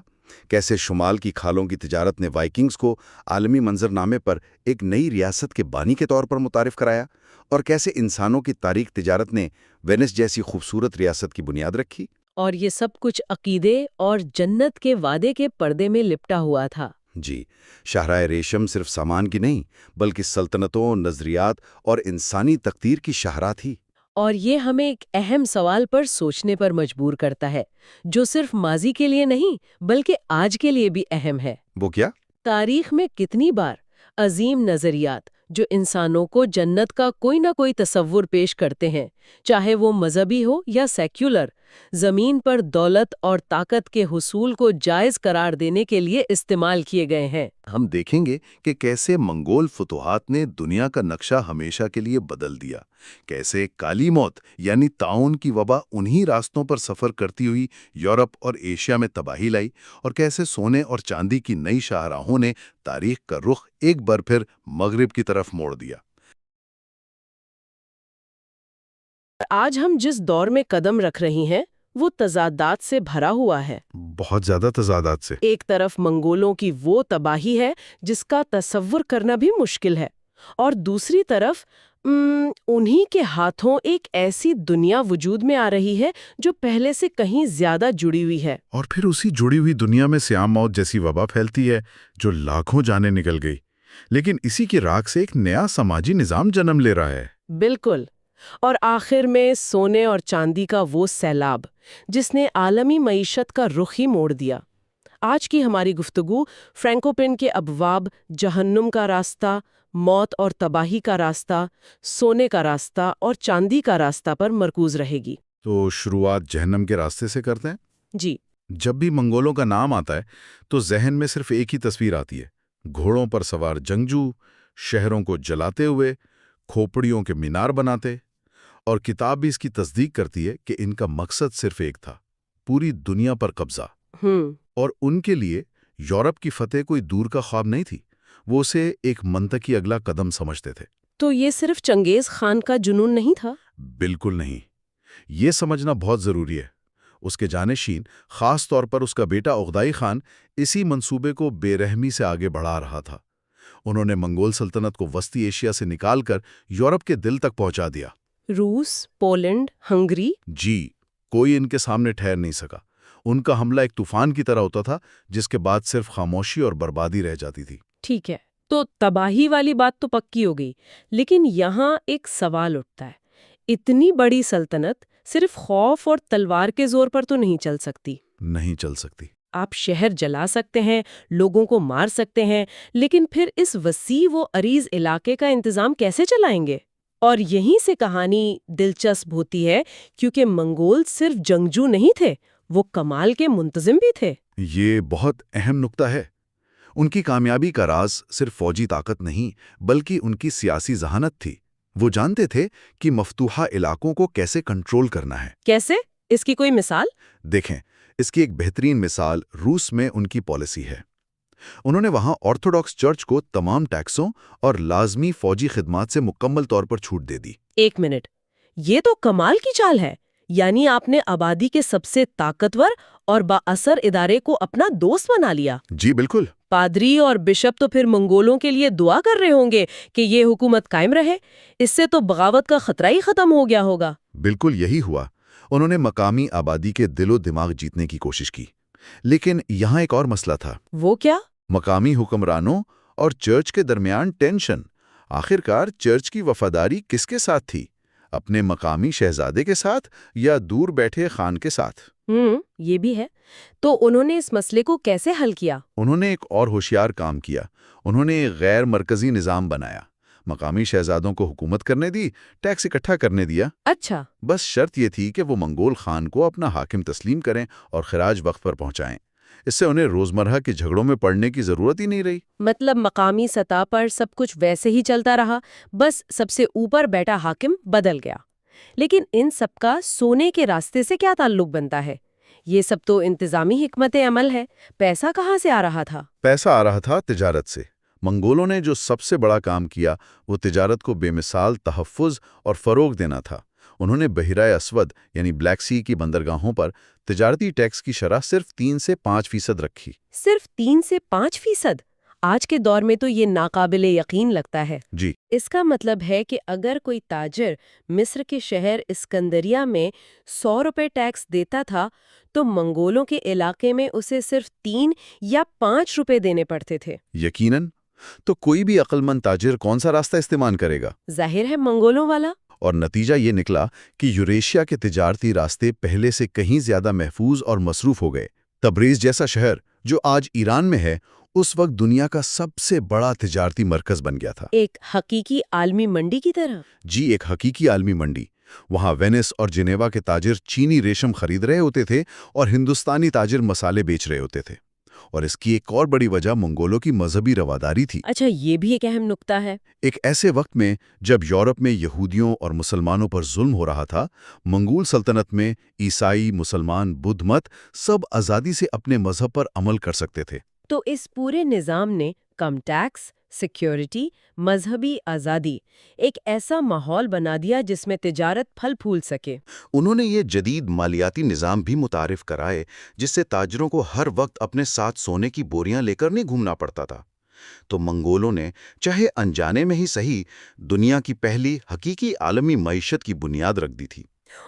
کیسے شمال کی کھالوں کی تجارت نے وائکنگز کو عالمی منظرنامے پر ایک نئی ریاست کے بانی کے طور پر متعارف کرایا، اور کیسے انسانوں کی تاریخ تجارت نے وینس جیسی خوبصورت ریاست کی بنیاد رکھی۔ اور یہ سب کچھ عقیدے اور جنت کے وعدے کے پردے میں لپٹا ہوا تھا۔ جی، شاہراہ ریشم صرف سامان کی نہیں، بلکہ سلطنتوں، نظریات اور انسانی تقدیر کی شاہراہ تھی۔ اور یہ ہمیں ایک اہم سوال پر سوچنے پر مجبور کرتا ہے، جو صرف ماضی کے لیے نہیں بلکہ آج کے لیے بھی اہم ہے۔ وہ کیا؟ تاریخ میں کتنی بار عظیم نظریات جو انسانوں کو جنت کا کوئی نہ کوئی تصور پیش کرتے ہیں، چاہے وہ مذہبی ہو یا سیکولر، زمین پر دولت اور طاقت کے حصول کو جائز قرار دینے کے لیے استعمال کیے گئے ہیں۔ ہم دیکھیں گے کہ کیسے منگول فتوحات نے دنیا کا نقشہ ہمیشہ کے لیے بدل دیا، کیسے کالی موت یعنی طاعون کی وبا انہی راستوں پر سفر کرتی ہوئی یورپ اور ایشیا میں تباہی لائی، اور کیسے سونے اور چاندی کی نئی شاہراہوں نے تاریخ کا رخ ایک بار پھر مغرب کی طرف موڑ دیا۔ آج ہم جس دور میں قدم رکھ رہی ہیں وہ تضادات سے بھرا ہوا ہے۔ بہت زیادہ تضادات سے۔ ایک طرف منگولوں کی وہ تباہی ہے جس کا تصور کرنا بھی مشکل ہے، اور دوسری طرف انہی کے ہاتھوں ایک ایسی دنیا وجود میں آ رہی ہے جو پہلے سے کہیں زیادہ جڑی ہوئی ہے۔ اور پھر اسی جڑی ہوئی دنیا میں سیام موت جیسی وبا پھیلتی ہے جو لاکھوں جانیں نکل گئی، لیکن اسی کی راکھ سے ایک نیا سماجی نظام جنم لے رہا ہے۔ بالکل، اور آخر میں سونے اور چاندی کا وہ سیلاب جس نے عالمی معیشت کا رخ ہی موڑ دیا۔ آج کی ہماری گفتگو فرینکوپن کے ابواب، جہنم کا راستہ، موت اور تباہی کا راستہ، سونے کا راستہ اور چاندی کا راستہ پر مرکوز رہے گی۔ تو شروعات جہنم کے راستے سے کرتے ہیں۔ جی، جب بھی منگولوں کا نام آتا ہے تو ذہن میں صرف ایک ہی تصویر آتی ہے، گھوڑوں پر سوار جنگجو، شہروں کو جلاتے ہوئے، کھوپڑیوں کے مینار بناتے، اور کتاب بھی اس کی تصدیق کرتی ہے کہ ان کا مقصد صرف ایک تھا، پوری دنیا پر قبضہ۔ اور ان کے لیے یورپ کی فتح کوئی دور کا خواب نہیں تھی، وہ اسے ایک منطقی اگلا قدم سمجھتے تھے۔ تو یہ صرف چنگیز خان کا جنون نہیں تھا؟ بالکل نہیں، یہ سمجھنا بہت ضروری ہے۔ اس کے جانشین، خاص طور پر اس کا بیٹا اغدائی خان، اسی منصوبے کو بے رحمی سے آگے بڑھا رہا تھا۔ انہوں نے منگول سلطنت کو وسطی ایشیا سے نکال کر یورپ کے دل تک پہنچا دیا۔ روس، پولینڈ، ہنگری؟ جی، کوئی ان کے سامنے ٹھہر نہیں سکا۔ ان کا حملہ ایک طوفان کی طرح ہوتا تھا جس کے بعد صرف خاموشی اور بربادی رہ جاتی تھی۔ ٹھیک ہے، تو تباہی والی بات تو پکی ہو گئی، لیکن یہاں ایک سوال اٹھتا ہے، اتنی بڑی سلطنت صرف خوف اور تلوار کے زور پر تو نہیں چل سکتی۔ نہیں چل سکتی۔ آپ شہر جلا سکتے ہیں، لوگوں کو مار سکتے ہیں، لیکن پھر اس وسیع و عریض علاقے کا انتظام کیسے چلائیں گے؟ اور یہیں سے کہانی دلچسپ ہوتی ہے، کیونکہ منگول صرف جنگجو نہیں تھے، وہ کمال کے منتظم بھی تھے۔ یہ بہت اہم نکتہ ہے۔ ان کی کامیابی کا راز صرف فوجی طاقت نہیں بلکہ ان کی سیاسی ذہانت تھی۔ وہ جانتے تھے کہ مفتوحہ علاقوں کو کیسے کنٹرول کرنا ہے۔ کیسے؟ اس کی کوئی مثال؟ دیکھیں، اس کی ایک بہترین مثال روس میں ان کی پالیسی ہے۔ انہوں نے وہاں آرتھوڈاکس چرچ کو تمام ٹیکسوں اور لازمی فوجی خدمات سے مکمل طور پر چھوٹ دے دی۔ ایک منٹ، یہ تو کمال کی چال ہے۔ یعنی آپ نے آبادی کے سب سے طاقتور اور با اثر ادارے کو اپنا دوست بنا لیا۔ جی بالکل۔ پادری اور بشپ تو پھر منگولوں کے لیے دعا کر رہے ہوں گے کہ یہ حکومت قائم رہے۔ اس سے تو بغاوت کا خطرہ ہی ختم ہو گیا ہوگا۔ بالکل یہی ہوا۔ انہوں نے مقامی آبادی کے دل و دماغ جیتنے کی کوشش کی، لیکن یہاں ایک اور مسئلہ تھا۔ وہ کیا؟ مقامی حکمرانوں اور چرچ کے درمیان ٹینشن۔ آخرکار چرچ کی وفاداری کس کے ساتھ تھی؟ اپنے مقامی شہزادے کے ساتھ یا دور بیٹھے خان کے ساتھ؟ یہ بھی ہے۔ تو انہوں نے اس مسئلے کو کیسے حل کیا؟ انہوں نے ایک اور ہوشیار کام کیا۔ انہوں نے ایک غیر مرکزی نظام بنایا۔ مقامی شہزادوں کو حکومت کرنے دی، ٹیکس اکٹھا کرنے دیا۔ اچھا، بس شرط یہ تھی کہ وہ منگول خان کو اپنا حاکم تسلیم کریں اور خراج وقت پر پہنچائیں۔ اس سے انہیں روزمرہ کے جھگڑوں میں پڑنے کی ضرورت ہی نہیں رہی۔ مطلب مقامی سطح پر سب کچھ ویسے ہی چلتا رہا، بس سب سے اوپر بیٹھا حاکم بدل گیا۔ لیکن ان سب کا سونے کے راستے سے کیا تعلق بنتا ہے؟ یہ سب تو انتظامی حکمت عمل ہے، پیسہ کہاں سے آ رہا تھا؟ پیسہ آ رہا تھا تجارت سے۔ منگولوں نے جو سب سے بڑا کام کیا وہ تجارت کو بے مثال تحفظ اور فروغ دینا تھا۔ انہوں نے بحیرہ اسود یعنی بلیک سی کی بندرگاہوں پر تجارتی ٹیکس کی شرح صرف 3 سے 5% رکھی۔ صرف 3 سے 5%؟ آج کے دور میں تو یہ ناقابل یقین لگتا ہے۔ جی، اس کا مطلب ہے کہ اگر کوئی تاجر مصر کے شہر اسکندریہ میں 100 روپے ٹیکس دیتا تھا تو منگولوں کے علاقے میں اسے صرف 3 یا 5 روپے دینے پڑتے تھے۔ یقیناً۔ تو کوئی بھی عقل مند تاجر کون سا راستہ استعمال کرے گا؟ ظاہر ہے منگولوں والا۔ اور نتیجہ یہ نکلا کہ یوریشیا کے تجارتی راستے پہلے سے کہیں زیادہ محفوظ اور مصروف ہو گئے۔ تبریز جیسا شہر جو آج ایران میں ہے، اس وقت دنیا کا سب سے بڑا تجارتی مرکز بن گیا تھا۔ ایک حقیقی عالمی منڈی کی طرح۔ جی، ایک حقیقی عالمی منڈی۔ وہاں وینس اور جنیوا کے تاجر چینی ریشم خرید رہے ہوتے تھے اور ہندوستانی تاجر مسالے بیچ رہے ہوتے تھے۔ اور اس کی ایک اور بڑی وجہ منگولوں کی مذہبی رواداری تھی۔ اچھا، یہ بھی ایک اہم نکتہ ہے۔ ایک ایسے وقت میں جب یورپ میں یہودیوں اور مسلمانوں پر ظلم ہو رہا تھا، منگول سلطنت میں عیسائی، مسلمان، بدھ مت سب آزادی سے اپنے مذہب پر عمل کر سکتے تھے۔ تو اس پورے نظام نے کم ٹیکس، سیکیورٹی، مذہبی آزادی، ایک ایسا ماحول بنا دیا جس میں تجارت پھل پھول سکے۔ انہوں نے یہ جدید مالیاتی نظام بھی متعارف کرائے جس سے تاجروں کو ہر وقت اپنے ساتھ سونے کی بوریاں لے کر نہیں گھومنا پڑتا تھا۔ تو منگولوں نے چاہے انجانے میں ہی صحیح دنیا کی پہلی حقیقی عالمی معیشت کی بنیاد رکھ دی تھی۔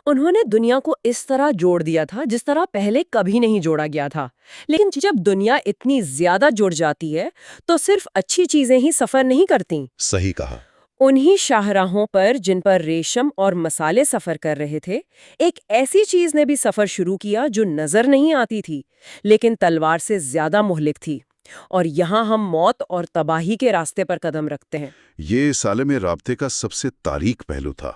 انہوں نے دنیا کو اس طرح جوڑ دیا تھا جس طرح پہلے کبھی نہیں جوڑا گیا تھا۔ لیکن جب دنیا اتنی زیادہ جڑ جاتی ہے تو صرف اچھی چیزیں ہی سفر نہیں کرتیں۔ صحیح کہا۔ انہی شاہراہوں پر جن پر ریشم اور مسالے سفر کر رہے تھے، ایک ایسی چیز نے بھی سفر شروع کیا جو نظر نہیں آتی تھی لیکن تلوار سے زیادہ مہلک تھی۔ اور یہاں ہم موت اور تباہی کے راستے پر قدم رکھتے ہیں۔ یہ سالم رابطے کا سب سے تاریک پہلو تھا۔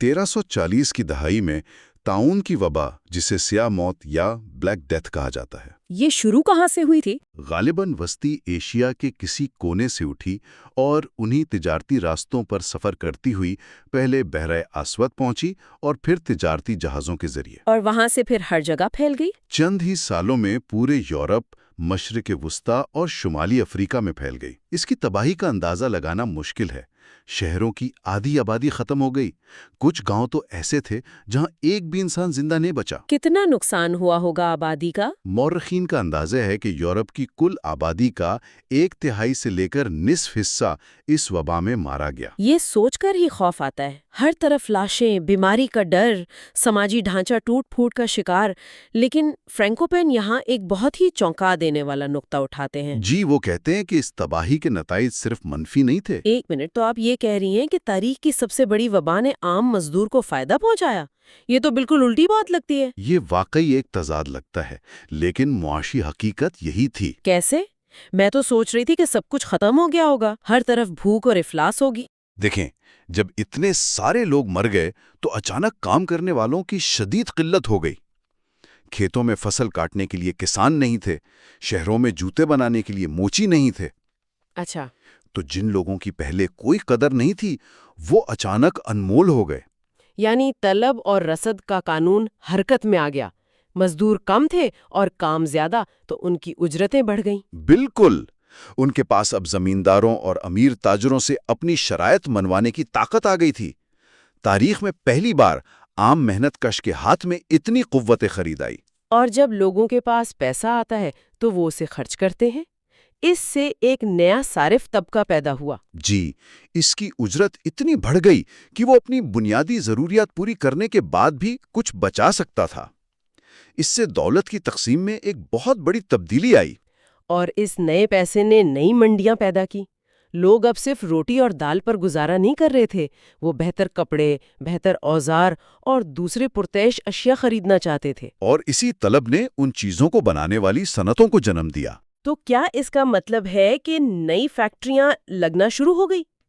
1340 کی دہائی میں طاعون کی وبا، جسے سیاہ موت یا بلیک ڈیتھ کہا جاتا ہے، یہ شروع کہاں سے ہوئی تھی؟ غالباً وسطی ایشیا کے کسی کونے سے اٹھی اور انہی تجارتی راستوں پر سفر کرتی ہوئی پہلے بحیرہ اسود پہنچی اور پھر تجارتی جہازوں کے ذریعے، اور وہاں سے پھر ہر جگہ پھیل گئی۔ چند ہی سالوں میں پورے یورپ، مشرق وسطیٰ اور شمالی افریقہ میں پھیل گئی۔ اس کی تباہی کا اندازہ لگانا مشکل ہے۔ شہروں کی آدھی آبادی ختم ہو گئی۔ کچھ گاؤں تو ایسے تھے جہاں ایک بھی انسان زندہ نہیں بچا۔ کتنا نقصان ہوا ہوگا آبادی کا؟ مورخین کا اندازہ ہے کہ یورپ کی کل آبادی کا 1/3 سے لے کر نصف حصہ اس وبا میں مارا گیا۔ یہ سوچ کر ہی خوف آتا ہے، ہر طرف لاشیں، بیماری کا ڈر، سماجی ڈھانچہ ٹوٹ پھوٹ کا شکار۔ لیکن فرینکوپین یہاں ایک بہت ہی چونکا دینے والا نقطہ اٹھاتے ہیں۔ جی، وہ کہتے ہیں کہ اس تباہی کے نتائج صرف منفی نہیں تھے۔ ایک منٹ، تو آپ یہ کہہ رہی ہیں کہ تاریخ کی سب سے بڑی وبا نے عام مزدور کو فائدہ پہنچایا؟ یہ تو بالکل الٹی بات لگتی ہے۔ یہ واقعی ایک تضاد لگتا ہے، لیکن معاشی حقیقت یہی تھی۔ کیسے؟ میں تو سوچ رہی تھی کہ سب کچھ ختم ہو گیا ہوگا، ہر طرف بھوک اور افلاس ہوگی۔ دیکھیں، جب اتنے سارے لوگ مر گئے تو اچانک کام کرنے والوں کی شدید قلت ہو گئی۔ کھیتوں میں فصل کاٹنے کے لیے کسان نہیں تھے، شہروں میں جوتے بنانے کے لیے موچی نہیں تھے۔ اچھا، تو جن لوگوں کی پہلے کوئی قدر نہیں تھی وہ اچانک انمول ہو گئے۔ یعنی طلب اور رسد کا قانون حرکت میں آ گیا۔ مزدور کم تھے اور کام زیادہ، تو ان کی اجرتیں بڑھ گئیں۔ بالکل، ان کے پاس اب زمینداروں اور امیر تاجروں سے اپنی شرائط منوانے کی طاقت آ گئی تھی۔ تاریخ میں پہلی بار عام محنت کش کے ہاتھ میں اتنی قوت خرید آئی۔ اور جب لوگوں کے پاس پیسہ آتا ہے تو وہ اسے خرچ کرتے ہیں۔ اس سے ایک نیا صارف طبقہ پیدا ہوا۔ جی، اس کی اجرت اتنی بڑھ گئی کہ وہ اپنی بنیادی ضروریات پوری کرنے کے بعد بھی کچھ بچا سکتا تھا۔ اس سے دولت کی تقسیم میں ایک بہت بڑی تبدیلی آئی۔ اور اس نئے پیسے نے نئی منڈیاں پیدا کی۔ لوگ اب صرف روٹی اور دال پر گزارا نہیں کر رہے تھے، وہ بہتر کپڑے، بہتر اوزار اور دوسرے پرتعیش اشیاء خریدنا چاہتے تھے۔ اور اسی طلب نے ان چیزوں کو بنانے والی صنعتوں کو جنم دیا۔ تو کیا اس کا مطلب ہے کہ نئی فیکٹریاں لگنا شروع ہو گئی؟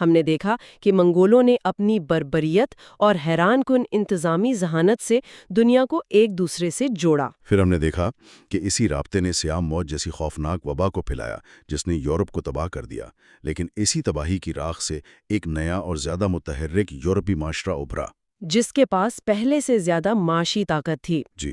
ہم نے دیکھا کہ منگولوں نے اپنی بربریت اور حیران کن انتظامی ذہانت سے دنیا کو ایک دوسرے سے جوڑا۔ پھر ہم نے دیکھا کہ اسی رابطے نے سیام موت جیسی خوفناک وبا کو پھیلایا جس نے یورپ کو تباہ کر دیا، لیکن اسی تباہی کی راکھ سے ایک نیا اور زیادہ متحرک یورپی معاشرہ ابھرا۔ جس کے پاس پہلے سے زیادہ معاشی طاقت تھی۔ جی،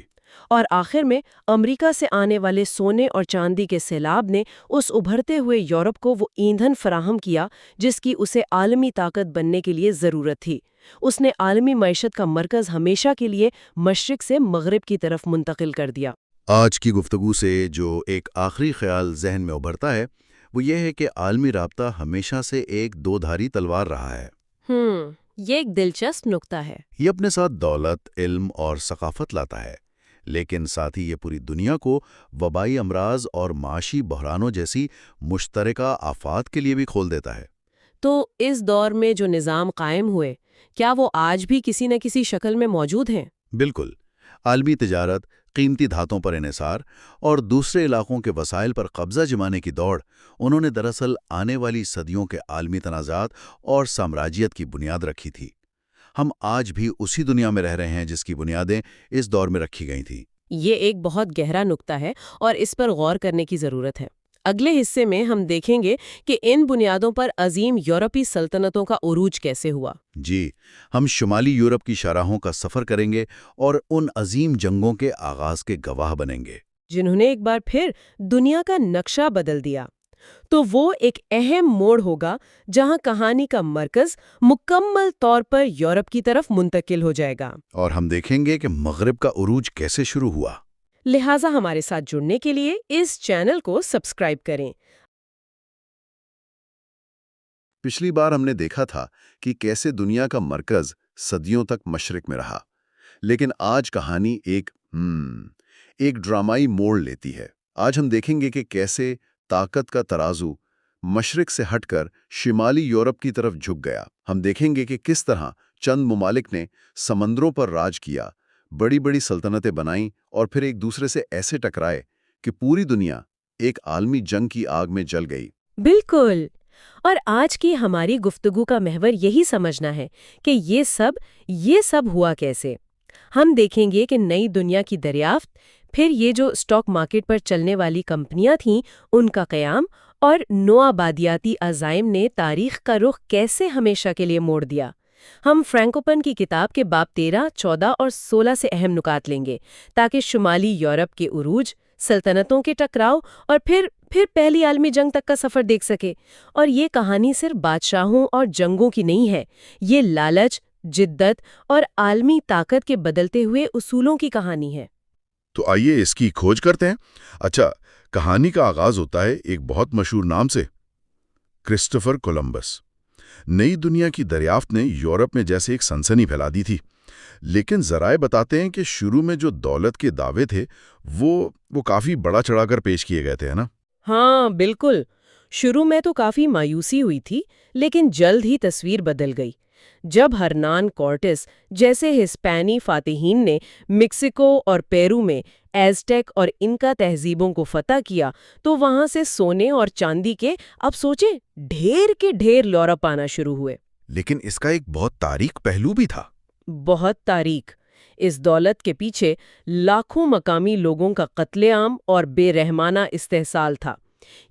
اور آخر میں امریکہ سے آنے والے سونے اور چاندی کے سیلاب نے اس ابھرتے ہوئے یورپ کو وہ ایندھن فراہم کیا جس کی اسے عالمی طاقت بننے کے لیے ضرورت تھی۔ اس نے عالمی معیشت کا مرکز ہمیشہ کے لیے مشرق سے مغرب کی طرف منتقل کر دیا۔ آج کی گفتگو سے جو ایک آخری خیال ذہن میں ابھرتا ہے وہ یہ ہے کہ عالمی رابطہ ہمیشہ سے ایک دو دھاری تلوار رہا ہے۔ یہ ایک دلچسپ نقطہ ہے۔ یہ اپنے ساتھ دولت، علم اور ثقافت لاتا ہے، لیکن ساتھ ہی یہ پوری دنیا کو وبائی امراض اور معاشی بحرانوں جیسی مشترکہ آفات کے لیے بھی کھول دیتا ہے۔ تو اس دور میں جو نظام قائم ہوئے، کیا وہ آج بھی کسی نہ کسی شکل میں موجود ہیں؟ بالکل۔ عالمی تجارت، قیمتی دھاتوں پر انحصار اور دوسرے علاقوں کے وسائل پر قبضہ جمانے کی دوڑ، انہوں نے دراصل آنے والی صدیوں کے عالمی تنازعات اور سامراجیت کی بنیاد رکھی تھی۔ ہم آج بھی اسی دنیا میں رہ رہے ہیں جس کی بنیادیں اس دور میں رکھی گئی تھیں۔ یہ ایک بہت گہرا نقطہ ہے اور اس پر غور کرنے کی ضرورت ہے۔ اگلے حصے میں ہم دیکھیں گے کہ ان بنیادوں پر عظیم یورپی سلطنتوں کا عروج کیسے ہوا۔ جی، ہم شمالی یورپ کی شاہراہوں کا سفر کریں گے اور ان عظیم جنگوں کے آغاز کے گواہ بنیں گے جنہوں نے ایک بار پھر دنیا کا نقشہ بدل دیا۔ تو وہ ایک اہم موڑ ہوگا جہاں کہانی کا مرکز مکمل طور پر یورپ کی طرف منتقل ہو جائے گا۔ اور ہم دیکھیں گے کہ مغرب کا عروج کیسے شروع ہوا۔ لہٰذا ہمارے ساتھ جڑنے کے لیے اس چینل کو سبسکرائب کریں۔ پچھلی بار ہم نے دیکھا تھا کہ کیسے دنیا کا مرکز صدیوں تک مشرق میں رہا، لیکن آج کہانی ایک ڈرامائی موڑ لیتی ہے۔ آج ہم دیکھیں گے کہ کیسے طاقت کا ترازو مشرق سے ہٹ کر شمالی یورپ کی طرف جھک گیا۔ ہم دیکھیں گے کہ کس طرح چند ممالک نے سمندروں پر راج کیا، بڑی بڑی سلطنتیں بنائیں اور پھر ایک دوسرے سے ایسے ٹکرائے کہ پوری دنیا ایک عالمی جنگ کی آگ میں جل گئی۔ بالکل، اور آج کی ہماری گفتگو کا محور یہی سمجھنا ہے کہ یہ سب ہوا کیسے۔ ہم دیکھیں گے کہ نئی دنیا کی دریافت، پھر یہ جو اسٹاک مارکیٹ پر چلنے والی کمپنیاں تھیں ان کا قیام، اور نوآبادیاتی عزائم نے تاریخ کا رخ کیسے ہمیشہ کے لیے موڑ دیا۔ ہم فرینکوپن کی کتاب کے باب 13، 14 اور 16 سے اہم نکات لیں گے تاکہ شمالی یورپ کے عروج، سلطنتوں کے ٹکراؤ اور پھر پہلی عالمی جنگ تک کا سفر دیکھ سکے۔ اور یہ کہانی صرف بادشاہوں اور جنگوں کی نہیں ہے، یہ لالچ، جدت اور عالمی طاقت کے بدلتے ہوئے اصولوں کی کہانی ہے۔ تو آئیے اس کی کھوج کرتے ہیں۔ اچھا، کہانی کا آغاز ہوتا ہے ایک بہت مشہور نام سے، کرسٹوفر کولمبس۔ نئی دنیا کی دریافت نے یورپ میں جیسے ایک سنسنی پھیلا دی تھی، لیکن ذرائع بتاتے ہیں کہ شروع میں جو دولت کے دعوے تھے وہ کافی بڑا چڑھا کر پیش کیے گئے تھے، ہے نا؟ ہاں بالکل، شروع میں تو کافی مایوسی ہوئی تھی، لیکن جلد ہی تصویر بدل گئی جب ہرنان کورٹس جیسے ہسپینی فاتحین نے میکسیکو اور پیرو میں ایزٹیک اور انکا تہذیبوں کو فتح کیا تو وہاں سے سونے اور چاندی کے، اب سوچیں، ڈھیر کے ڈھیر یورپ آنا شروع ہوئے۔ لیکن اس کا ایک بہت تاریک پہلو بھی تھا۔ بہت تاریک۔ اس دولت کے پیچھے لاکھوں مقامی لوگوں کا قتل عام اور بے رحمانہ استحصال تھا۔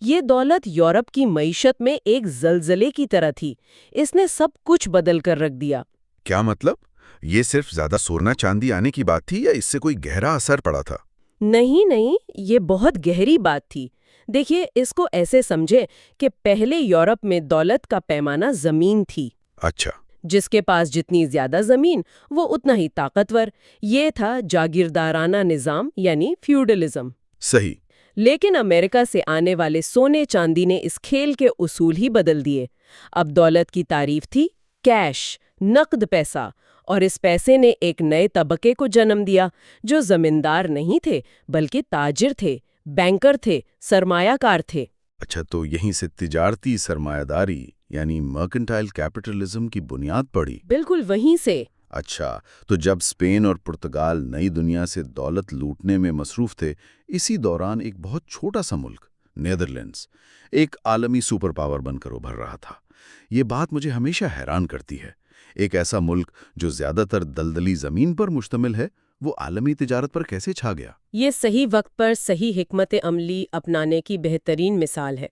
یہ دولت یورپ کی معیشت میں ایک زلزلے کی طرح تھی، اس نے سب کچھ بدل کر رکھ دیا۔ کیا مطلب؟ یہ صرف زیادہ سونا چاندی آنے کی بات تھی یا اس سے کوئی گہرا اثر پڑا تھا؟ نہیں، یہ بہت گہری بات تھی۔ دیکھیے، اس کو ایسے سمجھے کہ پہلے یورپ میں دولت کا پیمانہ زمین تھی۔ اچھا۔ جس کے پاس جتنی زیادہ زمین وہ اتنا ہی طاقتور۔ یہ تھا جاگیردارانہ نظام، یعنی فیوڈلزم۔ صحیح۔ لیکن امریکہ سے آنے والے سونے چاندی نے اس کھیل کے اصول ہی بدل دیے۔ اب دولت کی تعریف تھی کیش، نقد پیسہ، اور اس پیسے نے ایک نئے طبقے کو جنم دیا جو زمیندار نہیں تھے بلکہ تاجر تھے، بینکر تھے، سرمایہ کار تھے۔ اچھا، تو یہیں سے تجارتی سرمایہ داری یعنی مرکنٹائل کیپٹلزم کی بنیاد پڑی۔ بالکل وہیں سے۔ اچھا، تو جب اسپین اور پرتگال نئی دنیا سے دولت لوٹنے میں مصروف تھے، اسی دوران ایک بہت چھوٹا سا ملک نیدرلینڈز ایک عالمی سپر پاور بن کر ابھر رہا تھا۔ یہ بات مجھے ہمیشہ حیران کرتی ہے۔ ایک ایسا ملک جو زیادہ تر دلدلی زمین پر مشتمل ہے، وہ عالمی تجارت پر کیسے چھا گیا؟ یہ صحیح وقت پر صحیح حکمت عملی اپنانے کی بہترین مثال ہے۔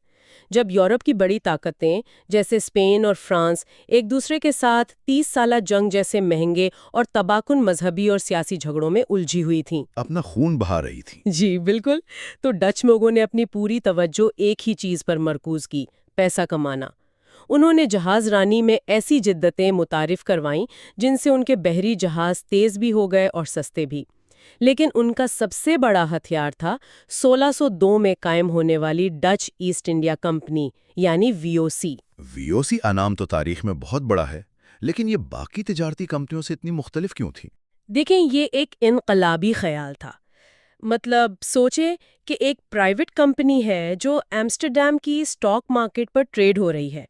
جب یورپ کی بڑی طاقتیں جیسے اسپین اور فرانس ایک دوسرے کے ساتھ 30 سالہ جنگ جیسے مہنگے اور تباکن مذہبی اور سیاسی جھگڑوں میں الجھی ہوئی تھیں، اپنا خون بہا رہی تھی۔ جی بالکل، تو ڈچ لوگوں نے اپنی پوری توجہ ایک ہی چیز پر مرکوز کی: پیسہ کمانا۔ انہوں نے جہاز رانی میں ایسی جدتیں متعارف کروائیں جن سے ان کے بحری جہاز تیز بھی ہو گئے اور سستے بھی۔ لیکن ان کا سب سے بڑا ہتھیار تھا 1602 میں قائم ہونے والی ڈچ ایسٹ انڈیا کمپنی یعنی VOC۔ VOC کا نام تو تاریخ میں بہت بڑا ہے، لیکن یہ باقی تجارتی کمپنیوں سے اتنی مختلف کیوں تھی؟ دیکھیں، یہ ایک انقلابی خیال تھا۔ مطلب سوچیں کہ ایک پرائیویٹ کمپنی ہے جو ایمسٹرڈیم کی اسٹاک مارکیٹ پر ٹریڈ ہو رہی ہے،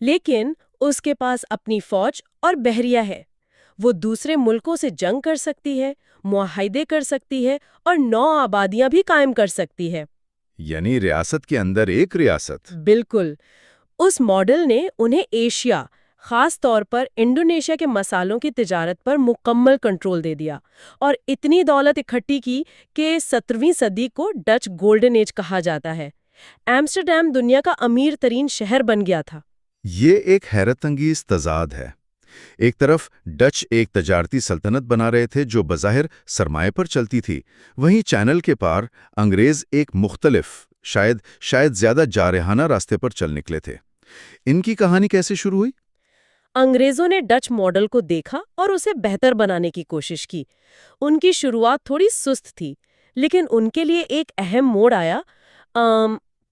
لیکن اس کے پاس اپنی فوج اور بحریہ ہے۔ وہ دوسرے ملکوں سے جنگ کر سکتی ہے، معاہدے کر سکتی ہے اور نو آبادیاں بھی قائم کر سکتی ہے۔ یعنی ریاست کے اندر ایک ریاست۔ بالکل۔ اس ماڈل نے انہیں ایشیا، خاص طور پر انڈونیشیا کے مسالوں کی تجارت پر مکمل کنٹرول دے دیا اور اتنی دولت اکٹھی کی کہ 17ویں صدی کو ڈچ گولڈن ایج کہا جاتا ہے۔ ایمسٹرڈیم دنیا کا امیر ترین شہر بن گیا تھا۔ یہ ایک حیرت انگیز تضاد ہے۔ ایک طرف ڈچ ایک تجارتی سلطنت بنا رہے تھے جو بظاہر سرمایہ پر چلتی تھی، وہیں چینل کے پار انگریز ایک مختلف، شاید زیادہ جارحانہ راستے پر چل نکلے تھے۔ ان کی کہانی کیسے شروع ہوئی؟ انگریزوں نے ڈچ ماڈل کو دیکھا اور اسے بہتر بنانے کی کوشش کی۔ ان کی شروعات تھوڑی سست تھی، لیکن ان کے لیے ایک اہم موڑ آیا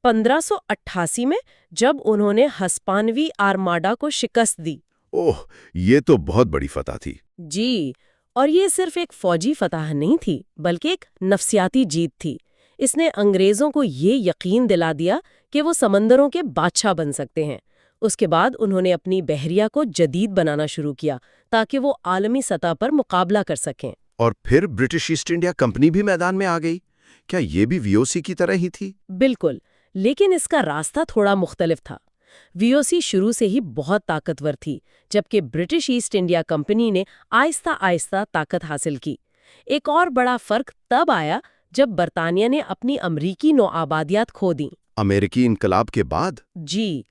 1588 میں، جب انہوں نے ہسپانوی آرماڈا کو شکست دی۔ اوہ، یہ تو بہت بڑی فتح تھی۔ جی، اور یہ صرف ایک فوجی فتح نہیں تھی بلکہ ایک نفسیاتی جیت تھی۔ اس نے انگریزوں کو یہ یقین دلا دیا کہ وہ سمندروں کے بادشاہ بن سکتے ہیں۔ اس کے بعد انہوں نے اپنی بحریہ کو جدید بنانا شروع کیا تاکہ وہ عالمی سطح پر مقابلہ کر سکیں۔ اور پھر برٹش ایسٹ انڈیا کمپنی بھی میدان میں آ گئی۔ کیا یہ بھی VOC کی طرح ہی تھی؟ بالکل، لیکن اس کا راستہ تھوڑا مختلف تھا۔ VOC شروع سے ہی بہت طاقتور تھی، جبکہ برٹش ایسٹ انڈیا کمپنی نے آہستہ آہستہ طاقت حاصل کی۔ ایک اور بڑا فرق تب آیا جب برطانیہ نے اپنی امریکی نوآبادیات کھو دیں۔ امریکی انقلاب کے بعد؟ جی،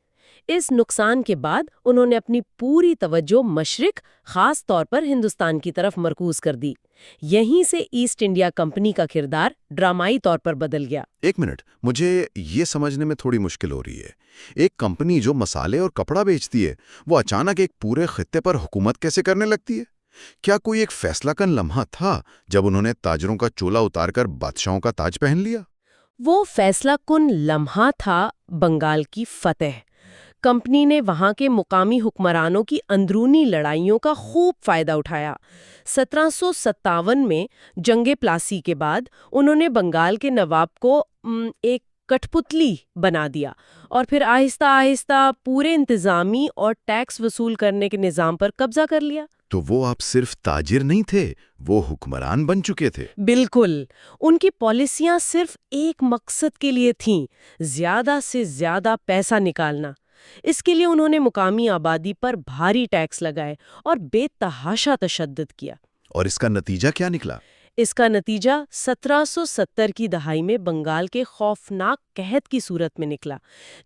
اس نقصان کے بعد انہوں نے اپنی پوری توجہ مشرق، خاص طور پر ہندوستان کی طرف مرکوز کر دی۔ یہیں سے ایسٹ انڈیا کمپنی کا کردار ڈرامائی طور پر بدل گیا۔ ایک منٹ، مجھے یہ سمجھنے میں تھوڑی مشکل ہو رہی ہے۔ ایک کمپنی جو مسالے اور کپڑا بیچتی ہے، وہ اچانک ایک پورے خطے پر حکومت کیسے کرنے لگتی ہے؟ کیا کوئی ایک فیصلہ کن لمحہ تھا جب انہوں نے تاجروں کا چولا اتار کر بادشاہوں کا تاج پہن لیا؟ وہ فیصلہ کن لمحہ تھا بنگال کی فتح۔ کمپنی نے وہاں کے مقامی حکمرانوں کی اندرونی لڑائیوں کا خوب فائدہ اٹھایا۔ 1757 میں جنگ پلاسی کے بعد انہوں نے بنگال کے نواب کو ایک کٹھ پتلی بنا دیا اور پھر آہستہ آہستہ پورے انتظامی اور ٹیکس وصول کرنے کے نظام پر قبضہ کر لیا۔ تو وہ آپ صرف تاجر نہیں تھے، وہ حکمران بن چکے تھے۔ بالکل، ان کی پالیسیاں صرف ایک مقصد کے لیے تھیں: زیادہ سے زیادہ پیسہ نکالنا۔ اس کے لیے انہوں نے مقامی آبادی پر بھاری ٹیکس لگائے اور بے تحاشا تشدد کیا۔ اور اس کا نتیجہ کیا نکلا؟ اس کا نتیجہ 1770 کی دہائی میں بنگال کے خوفناک قحط کی صورت میں نکلا،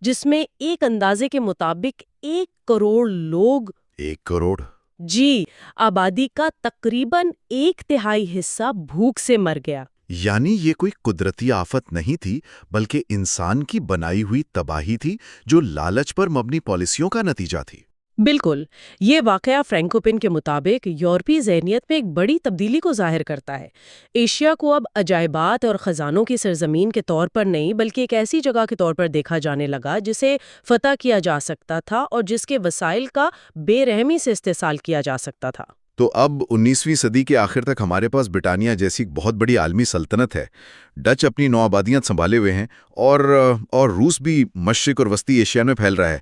جس میں ایک اندازے کے مطابق 1 کروڑ لوگ 1 کروڑ؟ جی، آبادی کا تقریباً 1/3 حصہ بھوک سے مر گیا۔ یعنی یہ کوئی قدرتی آفت نہیں تھی، بلکہ انسان کی بنائی ہوئی تباہی تھی جو لالچ پر مبنی پالیسیوں کا نتیجہ تھی۔ بالکل، یہ واقعہ فرینکوپن کے مطابق یورپی ذہنیت میں ایک بڑی تبدیلی کو ظاہر کرتا ہے۔ ایشیا کو اب عجائبات اور خزانوں کی سرزمین کے طور پر نہیں بلکہ ایک ایسی جگہ کے طور پر دیکھا جانے لگا جسے فتح کیا جا سکتا تھا اور جس کے وسائل کا بے رحمی سے استحصال کیا جا سکتا تھا۔ تو اب 19ویں صدی کے آخر تک ہمارے پاس برطانیہ جیسی بہت بڑی عالمی سلطنت ہے، ڈچ اپنی نو آبادیاں سنبھالے ہوئے ہیں اور روس بھی مشرق اور وسطی ایشیا میں پھیل رہا ہے۔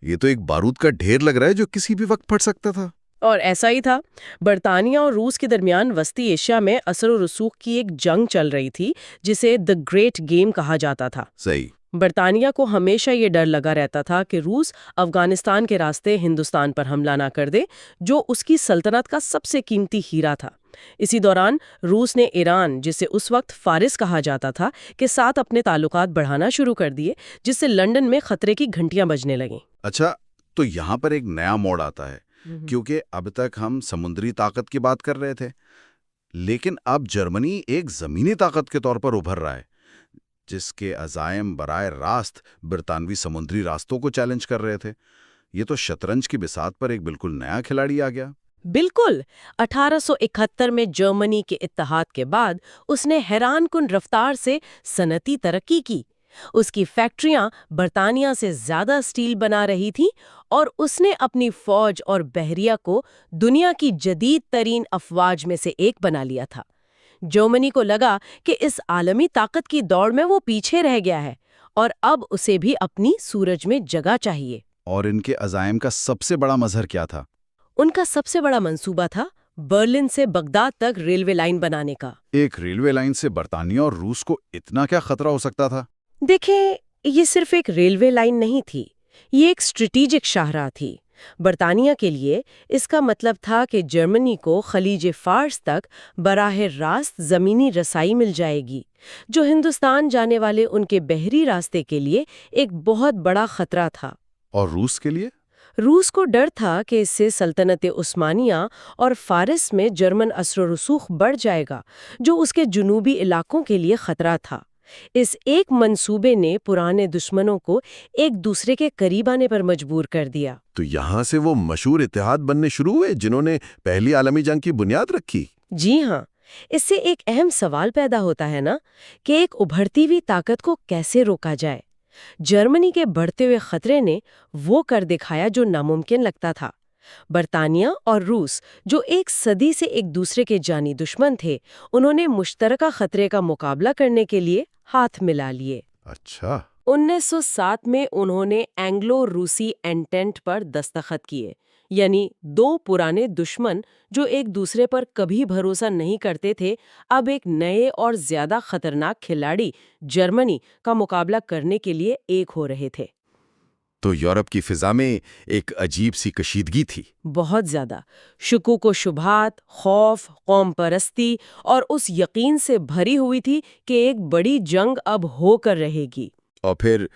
یہ تو ایک بارود کا ڈھیر لگ رہا ہے جو کسی بھی وقت پھٹ سکتا تھا۔ اور ایسا ہی تھا۔ برطانیہ اور روس کے درمیان وسطی ایشیا میں اثر و رسوخ کی ایک جنگ چل رہی تھی جسے دی گریٹ گیم کہا جاتا تھا۔ صحیح۔ برطانیہ کو ہمیشہ یہ ڈر لگا رہتا تھا کہ روس افغانستان کے راستے ہندوستان پر حملہ نہ کر دے، جو اس کی سلطنت کا سب سے قیمتی ہیرا تھا۔ اسی دوران روس نے ایران، جسے اس وقت فارس کہا جاتا تھا، کے ساتھ اپنے تعلقات بڑھانا شروع کر دیے، جس سے لندن میں خطرے کی گھنٹیاں بجنے لگیں۔ اچھا، تو یہاں پر ایک نیا موڑ آتا ہے، کیونکہ اب تک ہم سمندری طاقت کی بات کر رہے تھے، لیکن اب جرمنی ایک زمینی طاقت کے طور پر ابھر رہا ہے، جس کے عزائم براہ راست برطانوی سمندری راستوں کو چیلنج کر رہے تھے۔ یہ تو شطرنج کی بساط پر ایک بالکل نیا کھلاڑی آ گیا۔ بالکل، 1871 میں جرمنی کے اتحاد کے بعد اس نے حیران کن رفتار سے صنعتی ترقی کی۔ اس کی فیکٹریاں برطانیہ سے زیادہ سٹیل بنا رہی تھیں، اور اس نے اپنی فوج اور بحریہ کو دنیا کی جدید ترین افواج میں سے ایک بنا لیا تھا۔ جرمنی کو لگا کہ اس عالمی طاقت کی دوڑ میں وہ پیچھے رہ گیا ہے، اور اب اسے بھی اپنی سورج میں جگہ چاہیے۔ اور ان کے عزائم کا سب سے بڑا مظہر کیا تھا؟ ان کا سب سے بڑا منصوبہ تھا برلن سے بغداد تک ریلوے لائن بنانے کا۔ ایک ریلوے لائن سے برطانیہ اور روس کو اتنا کیا خطرہ ہو سکتا تھا؟ دیکھیں، یہ صرف ایک ریلوے لائن نہیں تھی، یہ ایک اسٹریٹیجک شاہراہ تھی۔ برطانیہ کے لیے اس کا مطلب تھا کہ جرمنی کو خلیج فارس تک براہ راست زمینی رسائی مل جائے گی، جو ہندوستان جانے والے ان کے بحری راستے کے لیے ایک بہت بڑا خطرہ تھا۔ اور روس کے لیے؟ روس کو ڈر تھا کہ اس سے سلطنت عثمانیہ اور فارس میں جرمن اثر و رسوخ بڑھ جائے گا، جو اس کے جنوبی علاقوں کے لیے خطرہ تھا۔ اس ایک منصوبے نے پرانے دشمنوں کو ایک دوسرے کے قریب آنے پر مجبور کر دیا۔ تو یہاں سے وہ مشہور اتحاد بننے شروع ہوئے جنہوں نے پہلی عالمی جنگ کی بنیاد رکھی۔ جی ہاں، اس سے ایک اہم سوال پیدا ہوتا ہے نا، کہ ایک ابھرتی ہوئی طاقت کو کیسے روکا جائے؟ جرمنی کے بڑھتے ہوئے خطرے نے وہ کر دکھایا جو ناممکن لگتا تھا۔ برطانیہ اور روس، جو ایک صدی سے ایک دوسرے کے جانی دشمن تھے، انہوں نے مشترکہ خطرے کا مقابلہ کرنے کے لیے ہاتھ ملا لیے۔ اچھا، 1907 میں انہوں نے اینگلو روسی اینٹینٹ پر دستخط کیے، یعنی دو پرانے دشمن جو ایک دوسرے پر کبھی بھروسہ نہیں کرتے تھے، اب ایک نئے اور زیادہ خطرناک کھلاڑی جرمنی کا مقابلہ کرنے کے لیے ایک ہو رہے تھے۔ تو یورپ کی فضا میں ایک عجیب سی کشیدگی تھی۔ بہت زیادہ شکوک و شبہات، خوف، قوم پرستی اور اس یقین سے بھری ہوئی تھی کہ ایک بڑی جنگ اب ہو کر رہے گی۔ اور پھر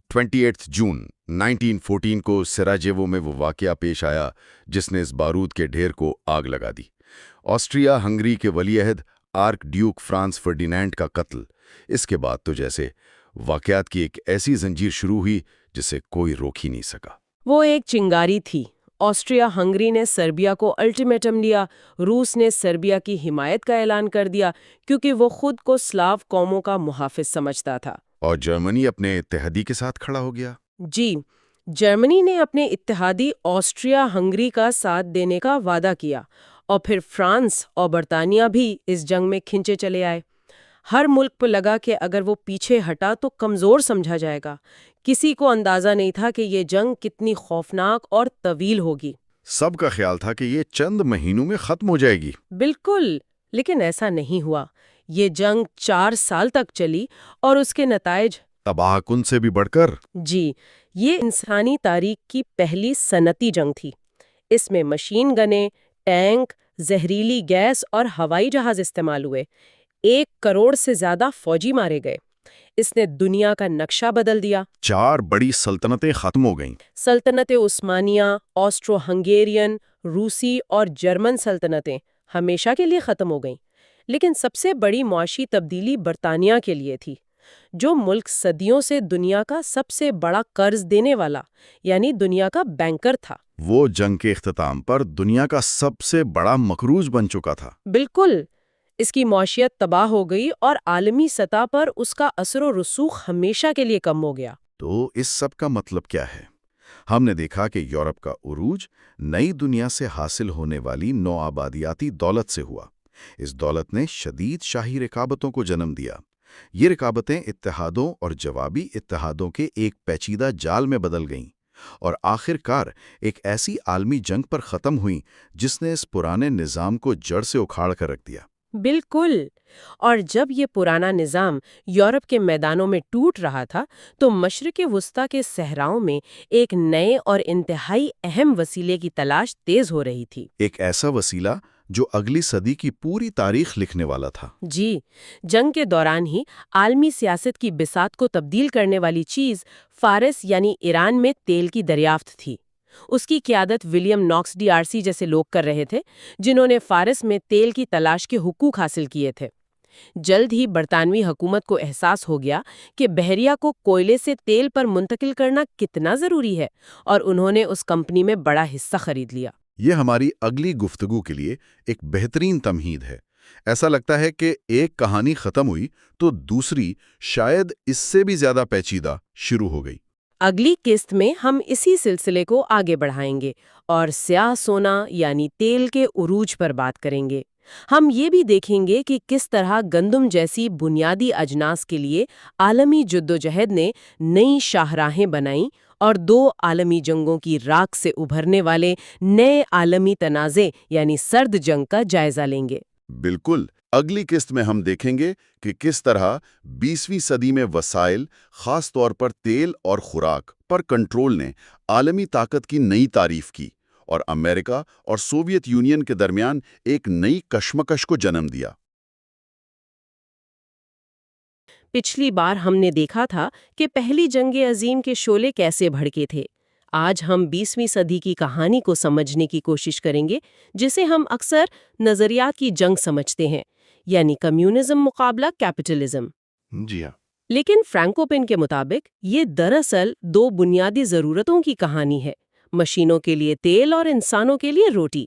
28 جون 1914 کو سراجیوو میں وہ واقعہ پیش آیا جس نے اس بارود کے ڈھیر کو آگ لگا دی۔ آسٹریا ہنگری کے ولی عہد آرک ڈیوک فرانس فرڈینینڈ کا قتل۔ اس کے بعد تو جیسے واقعات کی ایک ایسی زنجیر شروع ہوئی جسے کوئی روک ہی نہیں سکا۔ وہ ایک چنگاری تھی۔ آسٹریا ہنگری نے سربیا کو الٹیمیٹم دیا، روس نے سربیا کی حمایت کا اعلان کر دیا کیونکہ وہ خود کو سلاو قوموں کا محافظ سمجھتا تھا۔ اور جرمنی اپنے اتحادی کے ساتھ کھڑا ہو گیا۔ جی، جرمنی نے اپنے اتحادی آسٹریا ہنگری کا ساتھ دینے کا وعدہ کیا، اور پھر فرانس اور برطانیہ بھی اس جنگ میں کھنچے چلے آئے۔ ہر ملک کو لگا کہ اگر وہ پیچھے ہٹا تو کمزور سمجھا جائے گا۔ کسی کو اندازہ نہیں تھا کہ یہ جنگ کتنی خوفناک اور طویل ہوگی۔ سب کا خیال تھا کہ یہ چند مہینوں میں ختم ہو جائے گی۔ بالکل، لیکن ایسا نہیں ہوا۔ یہ جنگ 4 سال تک چلی، اور اس کے نتائج تباہ کن سے بھی بڑھ کر۔ جی، یہ انسانی تاریخ کی پہلی صنعتی جنگ تھی۔ اس میں مشین گنیں، ٹینک، زہریلی گیس اور ہوائی جہاز استعمال ہوئے۔ 1 کروڑ سے زیادہ فوجی مارے گئے۔ اس نے دنیا کا نقشہ بدل دیا۔ 4 بڑی سلطنتیں ختم ہو گئیں۔ سلطنت عثمانیہ، آسٹرو ہنگیرین، روسی اور جرمن سلطنتیں ہمیشہ کے لیے ختم ہو گئیں۔ لیکن سب سے بڑی معاشی تبدیلی برطانیہ کے لیے تھی، جو ملک صدیوں سے دنیا کا سب سے بڑا قرض دینے والا، یعنی دنیا کا بینکر تھا۔ وہ جنگ کے اختتام پر دنیا کا سب سے بڑا مقروض بن چکا تھا۔ بالکل، اس کی معیشت تباہ ہو گئی، اور عالمی سطح پر اس کا اثر و رسوخ ہمیشہ کے لیے کم ہو گیا۔ تو اس سب کا مطلب کیا ہے؟ ہم نے دیکھا کہ یورپ کا عروج نئی دنیا سے حاصل ہونے والی نوآبادیاتی دولت سے ہوا۔ اس دولت نے شدید شاہی رقابتوں کو جنم دیا۔ یہ رقابتیں اتحادوں اور جوابی اتحادوں کے ایک پیچیدہ جال میں بدل گئیں، اور آخر کار ایک ایسی عالمی جنگ پر ختم ہوئیں جس نے اس پرانے نظام کو جڑ سے اکھاڑ کر رکھ دیا۔ بالکل. اور جب یہ پرانا نظام یورپ کے میدانوں میں ٹوٹ رہا تھا تو مشرق وسطیٰ کے صحراؤں میں ایک نئے اور انتہائی اہم وسیلے کی تلاش تیز ہو رہی تھی. ایک ایسا وسیلہ جو اگلی صدی کی پوری تاریخ لکھنے والا تھا. جی، جنگ کے دوران ہی عالمی سیاست کی بساط کو تبدیل کرنے والی چیز فارس یعنی ایران میں تیل کی دریافت تھی. اس کی قیادت ولیم ناکس ڈی آرسی جیسے لوگ کر رہے تھے جنہوں نے فارس میں تیل کی تلاش کے حقوق حاصل کیے تھے. جلد ہی برطانوی حکومت کو احساس ہو گیا کہ بحریہ کو کوئلے سے تیل پر منتقل کرنا کتنا ضروری ہے اور انہوں نے اس کمپنی میں بڑا حصہ خرید لیا. یہ ہماری اگلی گفتگو کے لیے ایک بہترین تمہید ہے. ایسا لگتا ہے کہ ایک کہانی ختم ہوئی تو دوسری شاید اس سے بھی زیادہ پیچیدہ شروع ہو گئی. اگلی قسط میں ہم اسی سلسلے کو آگے بڑھائیں گے اور سیاہ سونا یعنی تیل کے عروج پر بات کریں گے. ہم یہ بھی دیکھیں گے کہ کس طرح گندم جیسی بنیادی اجناس کے لیے عالمی جدوجہد نے نئی شاہراہیں بنائیں اور 2 عالمی جنگوں کی راکھ سے ابھرنے والے نئے عالمی تنازع یعنی سرد جنگ کا جائزہ لیں گے. بالکل. اگلی قسط میں ہم دیکھیں گے کہ کس طرح 20ویں صدی میں وسائل، خاص طور پر تیل اور خوراک پر کنٹرول نے عالمی طاقت کی نئی تعریف کی اور امریکہ اور سوویت یونین کے درمیان ایک نئی کشمکش کو جنم دیا. پچھلی بار ہم نے دیکھا تھا کہ پہلی جنگ عظیم کے شعلے کیسے بھڑکے تھے. آج ہم 20ویں صدی کی کہانی کو سمجھنے کی کوشش کریں گے جسے ہم اکثر نظریات کی جنگ سمجھتے ہیں، یعنی کمیونزم مقابلہ کیپٹلزم. جی ہاں. لیکن فرانکوپن کے مطابق یہ دراصل 2 بنیادی ضرورتوں کی کہانی ہے، مشینوں کے لیے تیل اور انسانوں کے لیے روٹی.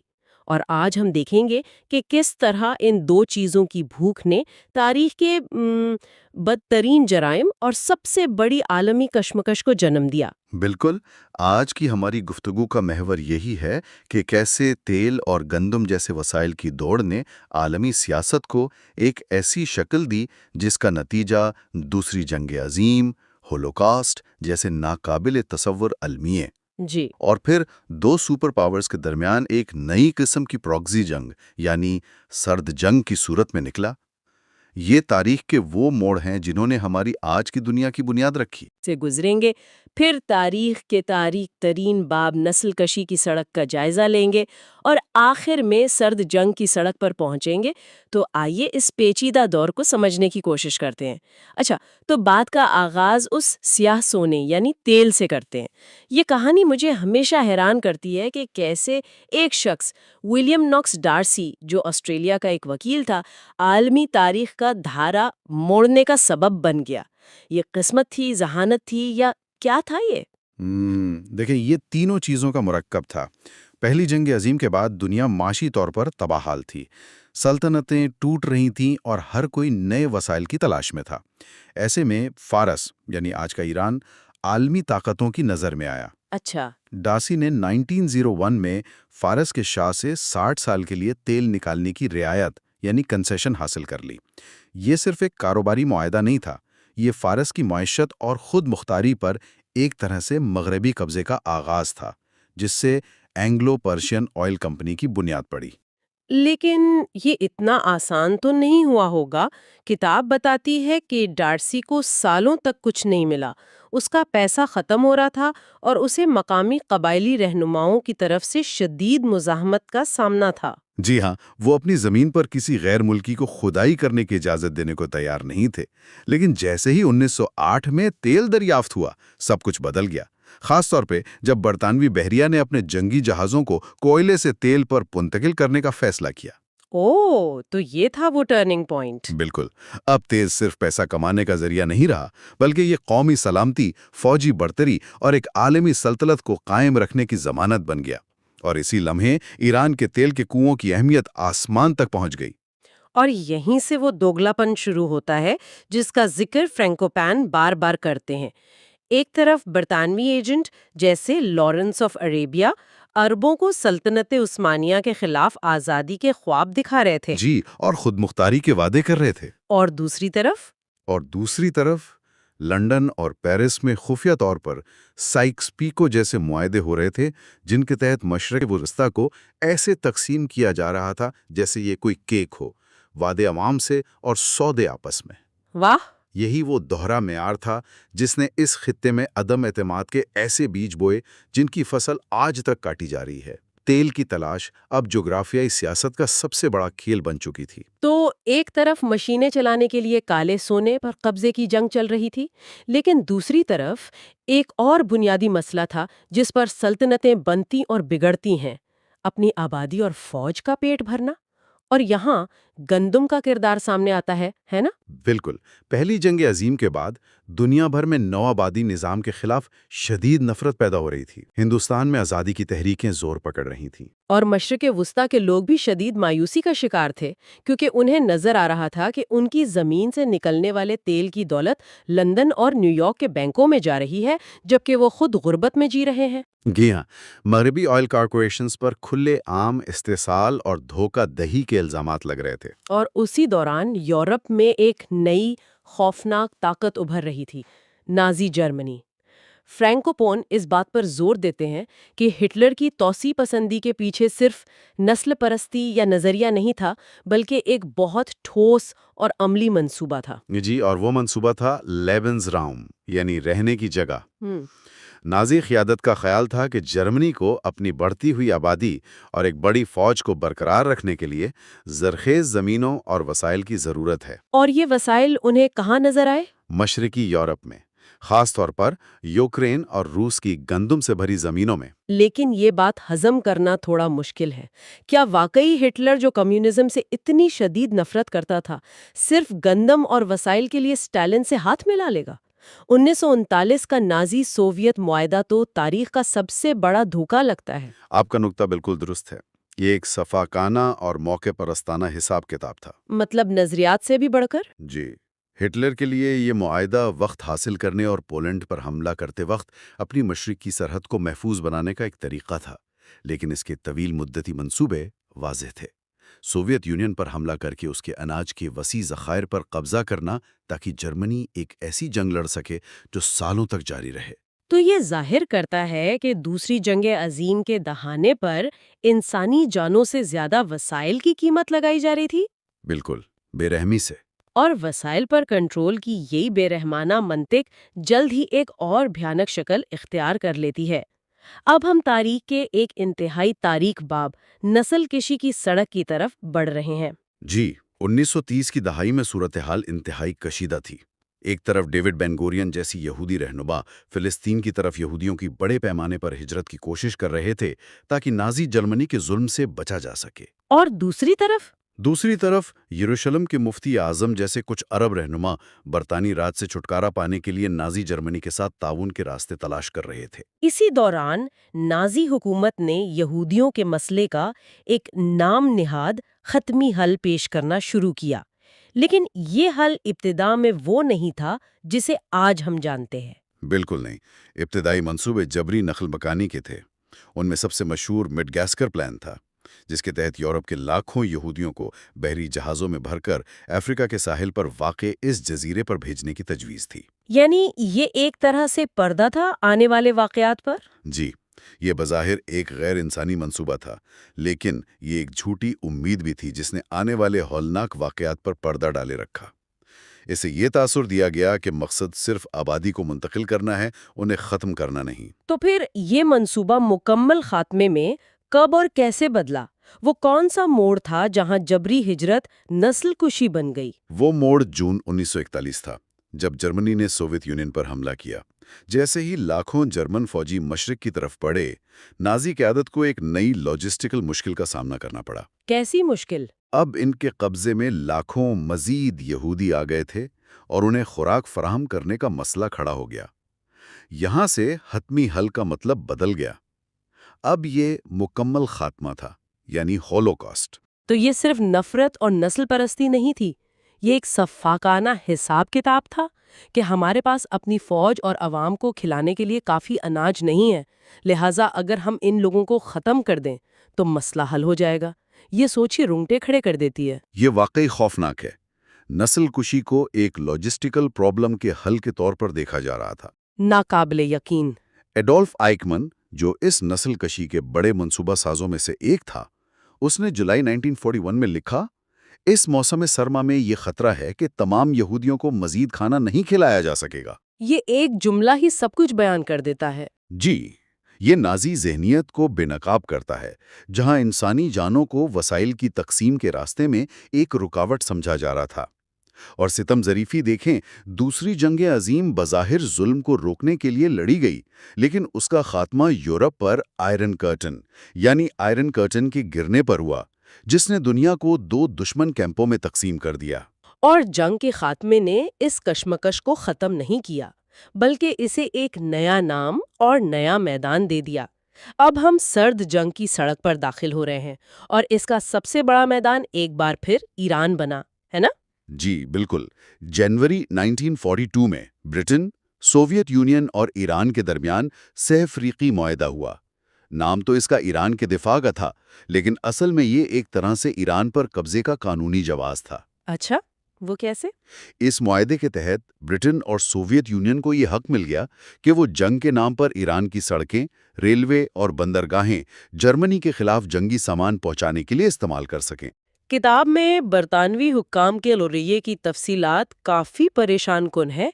اور آج ہم دیکھیں گے کہ کس طرح ان 2 چیزوں کی بھوک نے تاریخ کے بدترین جرائم اور سب سے بڑی عالمی کشمکش کو جنم دیا. بالکل. آج کی ہماری گفتگو کا محور یہی ہے کہ کیسے تیل اور گندم جیسے وسائل کی دوڑ نے عالمی سیاست کو ایک ایسی شکل دی جس کا نتیجہ دوسری جنگ عظیم، ہولوکاسٹ جیسے ناقابل تصور المیے جی. اور پھر 2 سپر پاورز کے درمیان ایک نئی قسم کی پراکسی جنگ یعنی سرد جنگ کی صورت میں نکلا. یہ تاریخ کے وہ موڑ ہیں جنہوں نے ہماری آج کی دنیا کی بنیاد رکھی. سے گزریں گے، پھر تاریخ کے تاریک ترین باب نسل کشی کی سڑک کا جائزہ لیں گے اور آخر میں سرد جنگ کی سڑک پر پہنچیں گے. تو آئیے اس پیچیدہ دور کو سمجھنے کی کوشش کرتے ہیں. اچھا، تو بات کا آغاز اس سیاہ سونے یعنی تیل سے کرتے ہیں. یہ کہانی مجھے ہمیشہ حیران کرتی ہے کہ کیسے ایک شخص ولیم ناکس ڈارسی جو آسٹریلیا کا ایک وکیل تھا، عالمی تاریخ کا دھارا موڑنے کا سبب بن گیا. یہ قسمت تھی، ذہانت تھی، یا کیا تھا یہ؟ دیکھیں، یہ تینوں چیزوں کا مرکب تھا. پہلی جنگ عظیم کے بعد دنیا معاشی طور پر تباہال تھی. سلطنتیں ٹوٹ رہی تھیں اور ہر کوئی نئے وسائل کی تلاش میں تھا. ایسے میں فارس یعنی آج کا ایران عالمی طاقتوں کی نظر میں آیا. اچھا. ڈارسی نے 1901 میں فارس کے شاہ سے 60 سال کے لیے تیل نکالنے کی رعایت یعنی کنسیشن حاصل کر لی. یہ صرف ایک کاروباری معاہدہ نہیں تھا، یہ فارس کی معیشت اور خود مختاری پر ایک طرح سے مغربی قبضے کا آغاز تھا، جس سے اینگلو پرشین آئل کمپنی کی بنیاد پڑی. لیکن یہ اتنا آسان تو نہیں ہوا ہوگا. کتاب بتاتی ہے کہ ڈارسی کو سالوں تک کچھ نہیں ملا. اس کا پیسہ ختم ہو رہا تھا اور اسے مقامی قبائلی رہنماؤں کی طرف سے شدید مزاحمت کا سامنا تھا. جی ہاں، وہ اپنی زمین پر کسی غیر ملکی کو کھدائی کرنے کی اجازت دینے کو تیار نہیں تھے. لیکن جیسے ہی 1908 میں تیل دریافت ہوا، سب کچھ بدل گیا. خاص طور پہ جب برطانوی بحریہ نے اپنے جنگی جہازوں کو کوئلے سے تیل پر منتقل کرنے کا فیصلہ کیا. اوہ، تو یہ تھا وہ ٹرننگ پوائنٹ. بالکل. اب تیل صرف پیسہ کمانے کا ذریعہ نہیں رہا، بلکہ یہ قومی سلامتی، فوجی برتری اور ایک عالمی سلطنت کو قائم رکھنے کی ضمانت بن گیا. اور اسی لمحے ایران کے تیل کے کنووں کی اہمیت آسمان تک پہنچ گئی. اور یہیں سے وہ دوگلاپن شروع ہوتا ہے جس کا ذکر فرینکوپین بار بار کرتے ہیں. ایک طرف برطانوی ایجنٹ جیسے لارنس آف عربیہ عربوں کو سلطنت عثمانیہ کے خلاف آزادی کے خواب دکھا رہے تھے. جی، اور خود مختاری کے وعدے کر رہے تھے. اور دوسری طرف لنڈن اور پیرس میں خفیہ طور پر سائکس پیکو جیسے معاہدے ہو رہے تھے، جن کے تحت مشرق وسطیٰ کو ایسے تقسیم کیا جا رہا تھا جیسے یہ کوئی کیک ہو. وعدے عوام سے اور سودے آپس میں۔ واہ! یہی وہ دوہرا معیار تھا جس نے اس خطے میں عدم اعتماد کے ایسے بیج بوئے جن کی فصل آج تک کاٹی جا رہی ہے۔ تیل کی تلاش اب جغرافیائی سیاست کا سب سے بڑا کھیل بن چکی تھی۔ تو ایک طرف مشینیں چلانے کے لیے کالے سونے پر قبضے کی جنگ چل رہی تھی، لیکن دوسری طرف ایک اور بنیادی مسئلہ تھا جس پر سلطنتیں بنتی اور بگڑتی ہیں: اپنی آبادی اور فوج کا پیٹ بھرنا۔ اور یہاں گندم کا کردار سامنے آتا ہے نا؟ بالکل۔ پہلی جنگ عظیم کے بعد دنیا بھر میں نوآبادی نظام کے خلاف شدید نفرت پیدا ہو رہی تھی۔ ہندوستان میں آزادی کی تحریکیں زور پکڑ رہی تھیں۔ اور مشرق وسطیٰ کے لوگ بھی شدید مایوسی کا شکار تھے، کیونکہ انہیں نظر آ رہا تھا کہ ان کی زمین سے نکلنے والے تیل کی دولت لندن اور نیو یارک کے بینکوں میں جا رہی ہے، جبکہ وہ خود غربت میں جی رہے ہیں۔ جی ہاں، مغربی آئل کارپوریشنز پر کھلے عام استحصال اور دھوکہ دہی کے الزامات لگ رہے تھے۔ اور اسی دوران یورپ میں ایک نئی خوفناک طاقت ابھر رہی تھی: نازی جرمنی۔ فرینکوپون اس بات پر زور دیتے ہیں کہ ہٹلر کی توسیع پسندی کے پیچھے صرف نسل پرستی یا نظریہ نہیں تھا، بلکہ ایک بہت ٹھوس اور عملی منصوبہ تھا۔ جی، اور وہ منصوبہ تھا لیبنز راؤم، یعنی رہنے کی جگہ۔ نازی قیادت کا خیال تھا کہ جرمنی کو اپنی بڑھتی ہوئی آبادی اور ایک بڑی فوج کو برقرار رکھنے کے لیے زرخیز زمینوں اور وسائل کی ضرورت ہے۔ اور یہ وسائل انہیں کہاں نظر آئے؟ مشرقی یورپ میں، خاص طور پر یوکرین اور روس کی گندم سے بھری زمینوں میں۔ لیکن یہ بات ہضم کرنا تھوڑا مشکل ہے۔ کیا واقعی ہٹلر، جو کمیونزم سے اتنی شدید نفرت کرتا تھا، صرف گندم اور وسائل کے لیے اسٹالن سے ہاتھ ملا لے گا؟ 1939 کا نازی سوویت معاہدہ تو تاریخ کا سب سے بڑا دھوکہ لگتا ہے۔ آپ کا نقطہ بالکل درست ہے۔ یہ ایک صفاقانہ اور موقع پرستانہ حساب کتاب تھا۔ مطلب نظریات سے بھی بڑھ کر؟ جی، ہٹلر کے لیے یہ معاہدہ وقت حاصل کرنے اور پولینڈ پر حملہ کرتے وقت اپنی مشرقی سرحد کو محفوظ بنانے کا ایک طریقہ تھا، لیکن اس کے طویل مدتی منصوبے واضح تھے۔ سوویت یونین پر حملہ کر کے اس کے اناج کے وسیع ذخائر پر قبضہ کرنا تاکہ جرمنی ایک ایسی جنگ لڑ سکے جو سالوں تک جاری رہے۔ تو یہ ظاہر کرتا ہے کہ دوسری جنگ عظیم کے دہانے پر انسانی جانوں سے زیادہ وسائل کی قیمت لگائی جا رہی تھی۔ بالکل، بے رحمی سے۔ اور وسائل پر کنٹرول کی یہی بے رحمانہ منطق جلد ہی ایک اور بھیانک شکل اختیار کر لیتی ہے۔ اب ہم تاریخ کے ایک انتہائی تاریک باب، نسل کشی کی سڑک کی طرف بڑھ رہے ہیں۔ جی، 1930 کی دہائی میں صورتحال انتہائی کشیدہ تھی۔ ایک طرف ڈیوڈ بین گورین جیسی یہودی رہنما فلسطین کی طرف یہودیوں کی بڑے پیمانے پر ہجرت کی کوشش کر رہے تھے تاکہ نازی جرمنی کے ظلم سے بچا جا سکے۔ اور دوسری طرف یروشلم کے مفتی اعظم جیسے کچھ عرب رہنما برطانوی راج سے چھٹکارا پانے کے لیے نازی جرمنی کے ساتھ تعاون کے راستے تلاش کر رہے تھے۔ اسی دوران نازی حکومت نے یہودیوں کے مسئلے کا ایک نام نہاد حتمی حل پیش کرنا شروع کیا، لیکن یہ حل ابتدا میں وہ نہیں تھا جسے آج ہم جانتے ہیں۔ بالکل نہیں۔ ابتدائی منصوبے جبری نقل مکانی کے تھے۔ ان میں سب سے مشہور میڈگاسکر پلان تھا، جس کے تحت یورپ کے لاکھوں یہودیوں کو بحری جہازوں میں بھر کر افریقہ کے ساحل پر واقع اس جزیرے پر بھیجنے کی تجویز تھی۔ یعنی یہ ایک طرح سے پردہ تھا آنے والے واقعات پر؟ جی، یہ بظاہر ایک غیر انسانی منصوبہ تھا، لیکن یہ ایک جھوٹی امید بھی تھی جس نے آنے والے ہولناک واقعات پر پردہ ڈالے رکھا۔ اسے یہ تاثر دیا گیا کہ مقصد صرف آبادی کو منتقل کرنا ہے، انہیں ختم کرنا نہیں۔ تو پھر یہ منصوبہ مکمل خاتمے میں کب اور کیسے بدلا؟ وہ کون سا موڑ تھا جہاں جبری ہجرت نسل کشی بن گئی؟ وہ موڑ جون 1941 تھا، جب جرمنی نے سوویت یونین پر حملہ کیا۔ جیسے ہی لاکھوں جرمن فوجی مشرق کی طرف بڑھے، نازی قیادت کو ایک نئی لاجسٹیکل مشکل کا سامنا کرنا پڑا۔ کیسی مشکل؟ اب ان کے قبضے میں لاکھوں مزید یہودی آ گئے تھے اور انہیں خوراک فراہم کرنے کا مسئلہ کھڑا ہو گیا۔ یہاں سے حتمی حل کا مطلب بدل گیا۔ اب یہ مکمل خاتمہ تھا، یعنی ہولوکاسٹ۔ تو یہ صرف نفرت اور نسل پرستی نہیں تھی، یہ ایک صفاقانہ حساب کتاب تھا کہ ہمارے پاس اپنی فوج اور عوام کو کھلانے کے لیے کافی اناج نہیں ہے، لہٰذا اگر ہم ان لوگوں کو ختم کر دیں تو مسئلہ حل ہو جائے گا۔ یہ سوچ ہی رونگٹے کھڑے کر دیتی ہے۔ یہ واقعی خوفناک ہے۔ نسل کشی کو ایک لاجسٹیکل پرابلم کے حل کے طور پر دیکھا جا رہا تھا۔ ناقابل یقین۔ ایڈولف آئکمن، جو اس نسل کشی کے بڑے منصوبہ سازوں میں سے ایک تھا، اس نے جولائی 1941 میں لکھا، اس موسم سرما میں یہ خطرہ ہے کہ تمام یہودیوں کو مزید کھانا نہیں کھلایا جا سکے گا۔ یہ ایک جملہ ہی سب کچھ بیان کر دیتا ہے۔ جی، یہ نازی ذہنیت کو بے نقاب کرتا ہے، جہاں انسانی جانوں کو وسائل کی تقسیم کے راستے میں ایک رکاوٹ سمجھا جا رہا تھا۔ اور ستم ظریفی دیکھیں، دوسری جنگ عظیم بظاہر ظلم کو روکنے کے لیے لڑی گئی، لیکن اس کا خاتمہ یورپ پر آئرن کرٹن یعنی آئرن کرٹن کے گرنے پر ہوا، جس نے دنیا کو 2 دشمن کیمپوں میں تقسیم کر دیا۔ اور جنگ کے خاتمے نے اس کشمکش کو ختم نہیں کیا، بلکہ اسے ایک نیا نام اور نیا میدان دے دیا۔ اب ہم سرد جنگ کی سڑک پر داخل ہو رہے ہیں، اور اس کا سب سے بڑا میدان ایک بار پھر ایران بنا، ہے نا؟ جی بالکل۔ جنوری 1942 میں برٹن، سوویت یونین اور ایران کے درمیان سہ افریقی معاہدہ ہوا۔ نام تو اس کا ایران کے دفاع کا تھا، لیکن اصل میں یہ ایک طرح سے ایران پر قبضے کا قانونی جواز تھا۔ اچھا، وہ کیسے؟ اس معاہدے کے تحت برٹن اور سوویت یونین کو یہ حق مل گیا کہ وہ جنگ کے نام پر ایران کی سڑکیں، ریلوے اور بندرگاہیں جرمنی کے خلاف جنگی سامان پہنچانے کے لیے استعمال کر سکیں۔ کتاب میں برطانوی حکام کے رویے کی تفصیلات کافی پریشان کن ہے۔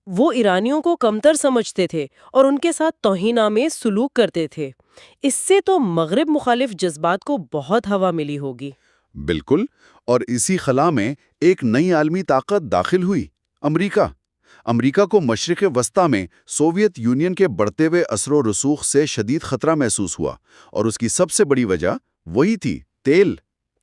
وہ ایرانیوں کو کمتر سمجھتے تھے اور ان کے ساتھ توہین آمیز سلوک کرتے تھے۔ اس سے تو مغرب مخالف جذبات کو بہت ہوا ملی ہوگی۔ بالکل، اور اسی خلا میں ایک نئی عالمی طاقت داخل ہوئی، امریکہ۔ امریکہ کو مشرق وسطیٰ میں سوویت یونین کے بڑھتے ہوئے اثر و رسوخ سے شدید خطرہ محسوس ہوا، اور اس کی سب سے بڑی وجہ وہی تھی، تیل۔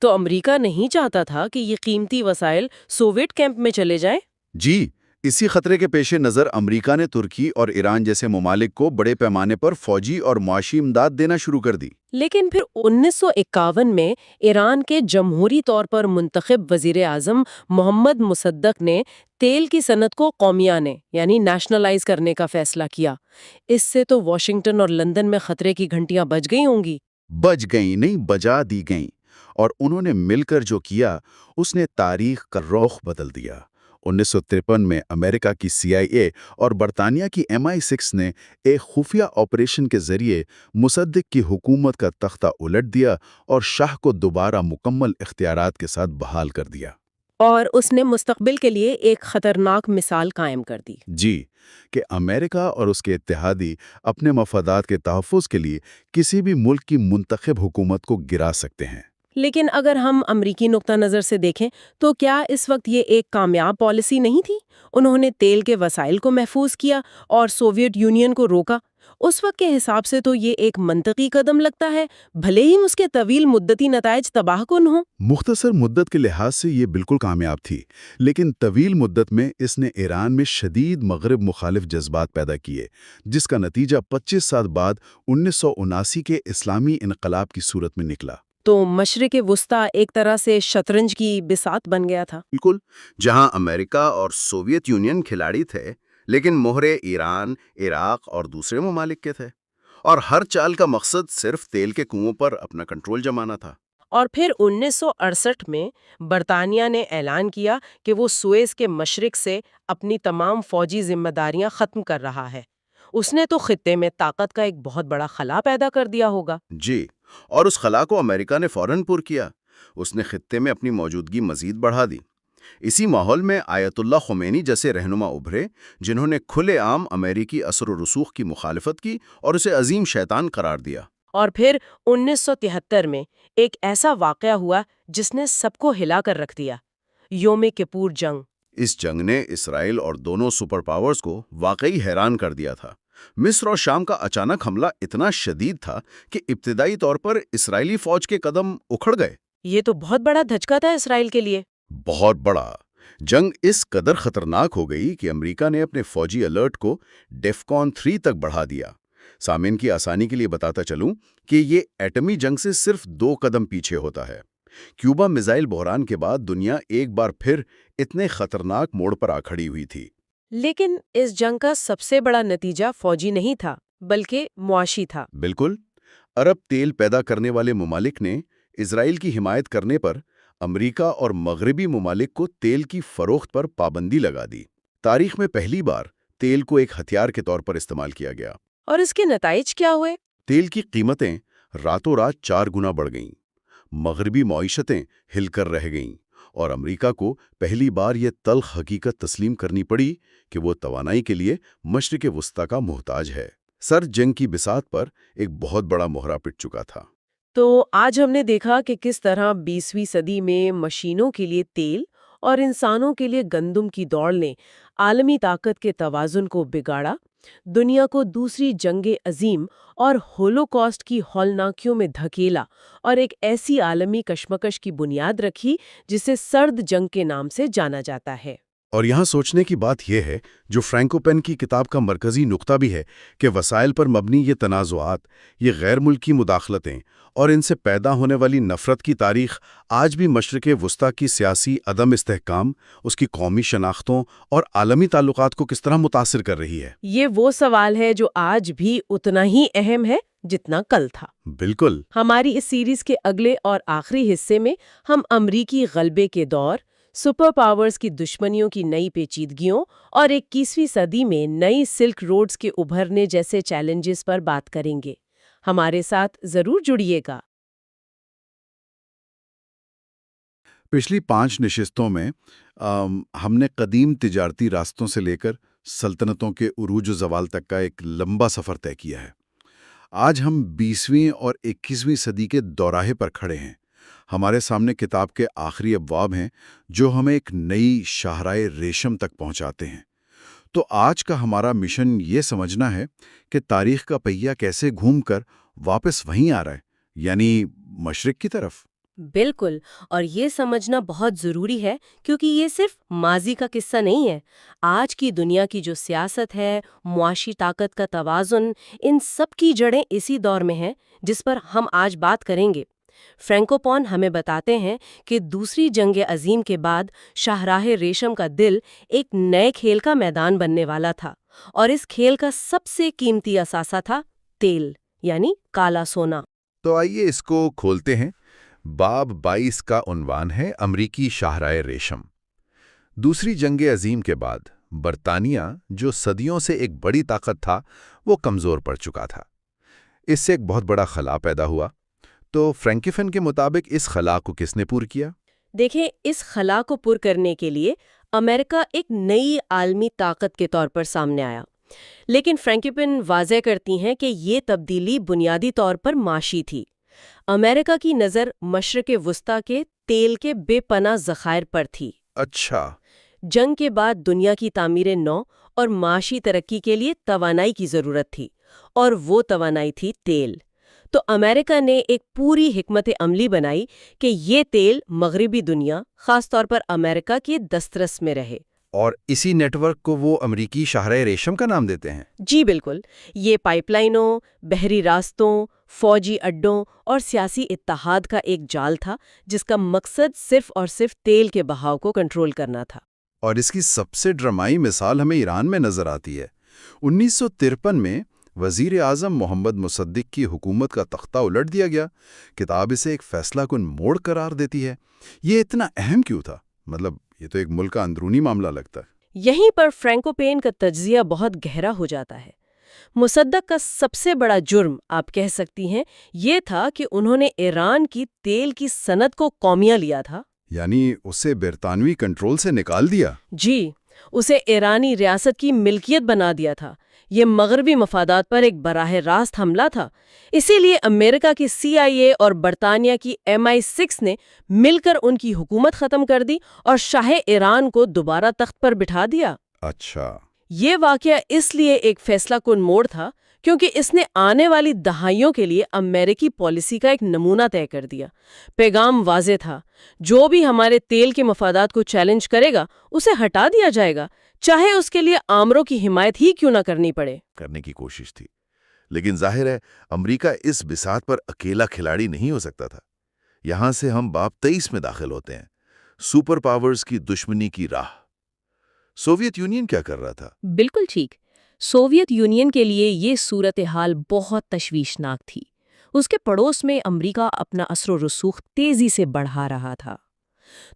تو امریکہ نہیں چاہتا تھا کہ یہ قیمتی وسائل سوویٹ کیمپ میں چلے جائیں؟ جی، اسی خطرے کے پیش نظر امریکہ نے ترکی اور ایران جیسے ممالک کو بڑے پیمانے پر فوجی اور معاشی امداد دینا شروع کر دی۔ لیکن پھر 1951 میں ایران کے جمہوری طور پر منتخب وزیر اعظم محمد مصدق نے تیل کی صنعت کو قومیانے یعنی نیشنلائز کرنے کا فیصلہ کیا۔ اس سے تو واشنگٹن اور لندن میں خطرے کی گھنٹیاں بج گئی ہوں گی۔ بج گئیں نہیں، بجا دی گئیں، اور انہوں نے مل کر جو کیا اس نے تاریخ کا رخ بدل دیا۔ 1953 میں امریکہ کی CIA اور برطانیہ کی MI6 نے ایک خفیہ آپریشن کے ذریعے مصدق کی حکومت کا تختہ الٹ دیا اور شاہ کو دوبارہ مکمل اختیارات کے ساتھ بحال کر دیا۔ اور اس نے مستقبل کے لیے ایک خطرناک مثال قائم کر دی۔ جی، کہ امریکہ اور اس کے اتحادی اپنے مفادات کے تحفظ کے لیے کسی بھی ملک کی منتخب حکومت کو گرا سکتے ہیں۔ لیکن اگر ہم امریکی نقطہ نظر سے دیکھیں تو کیا اس وقت یہ ایک کامیاب پالیسی نہیں تھی؟ انہوں نے تیل کے وسائل کو محفوظ کیا اور سوویت یونین کو روکا۔ اس وقت کے حساب سے تو یہ ایک منطقی قدم لگتا ہے، بھلے ہی اس کے طویل مدتی نتائج تباہ کن ہوں۔ مختصر مدت کے لحاظ سے یہ بالکل کامیاب تھی، لیکن طویل مدت میں اس نے ایران میں شدید مغرب مخالف جذبات پیدا کیے، جس کا نتیجہ 25 سال بعد 1979 کے اسلامی انقلاب کی صورت میں نکلا۔ تو مشرق وسطیٰ ایک طرح سے شطرنج کی بساط بن گیا تھا۔ بالکل، جہاں امریکہ اور سوویت یونین کھلاڑی تھے، لیکن مہرے ایران، عراق اور دوسرے ممالک کے تھے، اور ہر چال کا مقصد صرف تیل کے کنووں پر اپنا کنٹرول جمانا تھا۔ اور پھر 1968 میں برطانیہ نے اعلان کیا کہ وہ سوئز کے مشرق سے اپنی تمام فوجی ذمہ داریاں ختم کر رہا ہے۔ اس نے تو خطے میں طاقت کا ایک بہت بڑا خلا پیدا کر دیا ہوگا۔ جی، اور اس خلا کو امریکہ نے فوراً پر کیا۔ اس نے خطے میں اپنی موجودگی مزید بڑھا دی۔ اسی ماحول میں آیت اللہ خمینی جیسے رہنما ابھرے، جنہوں نے کھلے عام امریکی اثر و رسوخ کی مخالفت کی اور اسے عظیم شیطان قرار دیا۔ اور پھر 1973 میں ایک ایسا واقعہ ہوا جس نے سب کو ہلا کر رکھ دیا، یوم کپور جنگ۔ اس جنگ نے اسرائیل اور دونوں سپر پاورز کو واقعی حیران کر دیا تھا۔ مصر اور شام کا اچانک حملہ اتنا شدید تھا کہ ابتدائی طور پر اسرائیلی فوج کے قدم اکھڑ گئے۔ یہ تو بہت بڑا دھچکا تھا اسرائیل کے لیے۔ بہت بڑا۔ جنگ اس قدر خطرناک ہو گئی کہ امریکہ نے اپنے فوجی الرٹ کو ڈیفکون 3 تک بڑھا دیا۔ سامعین کی آسانی کے لیے بتاتا چلوں کہ یہ ایٹمی جنگ سے صرف 2 قدم پیچھے ہوتا ہے۔ کیوبا میزائل بحران کے بعد دنیا ایک بار پھر اتنے خطرناک موڑ پر آ کھڑی ہوئی تھی۔ لیکن اس جنگ کا سب سے بڑا نتیجہ فوجی نہیں تھا، بلکہ معاشی تھا۔ بالکل، عرب تیل پیدا کرنے والے ممالک نے اسرائیل کی حمایت کرنے پر امریکہ اور مغربی ممالک کو تیل کی فروخت پر پابندی لگا دی۔ تاریخ میں پہلی بار تیل کو ایک ہتھیار کے طور پر استعمال کیا گیا۔ اور اس کے نتائج کیا ہوئے؟ تیل کی قیمتیں راتوں رات 4 گنا بڑھ گئیں، مغربی معیشتیں ہل کر رہ گئیں، اور امریکہ کو پہلی بار یہ تلخ حقیقت تسلیم کرنی پڑی کہ وہ توانائی کے لیے مشرق وسطیٰ کا محتاج ہے۔ سر جنگ کی بساط پر ایک بہت بڑا مہرہ پٹ چکا تھا۔ تو آج ہم نے دیکھا کہ کس طرح 20ویں صدی میں مشینوں کے لیے تیل اور انسانوں کے لیے گندم کی دوڑ نے عالمی طاقت کے توازن کو بگاڑا، دنیا کو دوسری جنگ عظیم اور ہولوکاسٹ کی ہولناکیوں میں دھکیلا اور ایک ایسی عالمی کشمکش کی بنیاد رکھی جسے سرد جنگ کے نام سے جانا جاتا ہے۔ اور یہاں سوچنے کی بات یہ ہے، جو فرینکو پین کی کتاب کا مرکزی نقطہ بھی ہے، کہ وسائل پر مبنی یہ تنازعات، یہ غیر ملکی مداخلتیں اور ان سے پیدا ہونے والی نفرت کی تاریخ آج بھی مشرق وسطیٰ کی سیاسی عدم استحکام، اس کی قومی شناختوں اور عالمی تعلقات کو کس طرح متاثر کر رہی ہے۔ یہ وہ سوال ہے جو آج بھی اتنا ہی اہم ہے جتنا کل تھا۔ بالکل۔ ہماری اس سیریز کے اگلے اور آخری حصے میں ہم امریکی غلبے کے دور، سپر پاورز کی دشمنیوں کی نئی پیچیدگیوں اور 21ویں صدی میں نئی سلک روڈز کے ابھرنے جیسے چیلنجز پر بات کریں گے۔ ہمارے ساتھ ضرور جڑیے گا۔ پچھلی 5 نشستوں میں ہم نے قدیم تجارتی راستوں سے لے کر سلطنتوں کے عروج و زوال تک کا ایک لمبا سفر طے کیا ہے۔ آج ہم 20ویں اور 21ویں صدی کے دوراہے پر کھڑے ہیں۔ ہمارے سامنے کتاب کے آخری ابواب ہیں جو ہمیں ایک نئی شاہراہ ریشم تک پہنچاتے ہیں۔ تو آج کا ہمارا مشن یہ سمجھنا ہے کہ تاریخ کا پہیہ کیسے گھوم کر واپس وہیں آ رہا ہے، یعنی مشرق کی طرف۔ بالکل، اور یہ سمجھنا بہت ضروری ہے کیونکہ یہ صرف ماضی کا قصہ نہیں ہے۔ آج کی دنیا کی جو سیاست ہے، معاشی طاقت کا توازن، ان سب کی جڑیں اسی دور میں ہیں جس پر ہم آج بات کریں گے۔ فرینکو پون ہمیں بتاتے ہیں کہ دوسری جنگ عظیم کے بعد شاہراہ ریشم کا دل ایک نئے کھیل کا میدان بننے والا تھا، اور اس کھیل کا سب سے قیمتی اثاثہ تھا تیل، یعنی کالا سونا۔ تو آئیے اس کو کھولتے ہیں۔ باب 22 کا عنوان ہے امریکی شاہراہ ریشم۔ دوسری جنگ عظیم کے بعد برطانیہ، جو صدیوں سے ایک بڑی طاقت تھا، وہ کمزور پڑ چکا تھا۔ اس سے ایک بہت بڑا خلا پیدا ہوا۔ تو فرینکیفن کے مطابق اس خلا کو کس نے پور کیا؟ دیکھیں، اس خلا کو پر کرنے کے لیے امریکہ ایک نئی عالمی طاقت کے طور پر سامنے آیا، لیکن فرینکیفن واضح کرتی ہیں کہ یہ تبدیلی بنیادی طور پر معاشی تھی۔ امریکہ کی نظر مشرق وسطیٰ کے تیل کے بے پناہ ذخائر پر تھی۔ اچھا۔ جنگ کے بعد دنیا کی تعمیر نو اور معاشی ترقی کے لیے توانائی کی ضرورت تھی، اور وہ توانائی تھی تیل۔ تو امریکہ نے ایک پوری حکمت عملی بنائی کہ یہ تیل مغربی دنیا، خاص طور پر امریکہ کے دسترس میں رہے۔ اور اسی نیٹ ورک کو وہ امریکی شاہراہ ریشم کا نام دیتے ہیں؟ جی بالکل، یہ پائپ لائنوں، بحری راستوں، فوجی اڈوں اور سیاسی اتحاد کا ایک جال تھا جس کا مقصد صرف اور صرف تیل کے بہاؤ کو کنٹرول کرنا تھا۔ اور اس کی سب سے ڈرامائی مثال ہمیں ایران میں نظر آتی ہے۔ 1953 میں وزیر اعظم محمد مصدق کی حکومت کا تختہ الٹ دیا گیا۔ کتاب اسے ایک فیصلہ کن موڑ قرار دیتی ہے۔ یہ اتنا اہم کیوں تھا؟ مطلب یہ تو ایک ملک کا اندرونی معاملہ لگتا ہے۔ یہیں پر فرینکو پین کا تجزیہ بہت گہرا ہو جاتا ہے۔ مصدق کا سب سے بڑا جرم، آپ کہہ سکتی ہیں، یہ تھا کہ انہوں نے ایران کی تیل کی صنعت کو قومیہ لیا تھا، یعنی اسے برطانوی کنٹرول سے نکال دیا۔ جی، اسے ایرانی ریاست کی ملکیت بنا دیا تھا۔ یہ مغربی مفادات پر ایک براہ راست حملہ تھا۔ اسی لیے امریکہ کی CIA اور برطانیہ کی MI6 نے مل کر ان کی حکومت ختم کر دی اور شاہ ایران کو دوبارہ تخت پر بٹھا دیا۔ اچھا۔ یہ واقعہ اس لیے ایک فیصلہ کن موڑ تھا کیونکہ اس نے آنے والی دہائیوں کے لیے امریکی پالیسی کا ایک نمونہ طے کر دیا۔ پیغام واضح تھا، جو بھی ہمارے تیل کے مفادات کو چیلنج کرے گا اسے ہٹا دیا جائے گا، چاہے اس کے لیے آمروں کی حمایت ہی کیوں نہ کرنی پڑے۔ کرنے کی کوشش تھی، لیکن ظاہر ہے امریکہ اس بساط پر اکیلا کھلاڑی نہیں ہو سکتا تھا۔ یہاں سے ہم باب 23 میں داخل ہوتے ہیں، سپر پاورز کی دشمنی کی راہ۔ سوویت یونین کیا کر رہا تھا؟ بالکل ٹھیک، سوویت یونین کے لیے یہ صورتحال بہت تشویشناک تھی۔ اس کے پڑوس میں امریکہ اپنا اثر و رسوخ تیزی سے بڑھا رہا تھا۔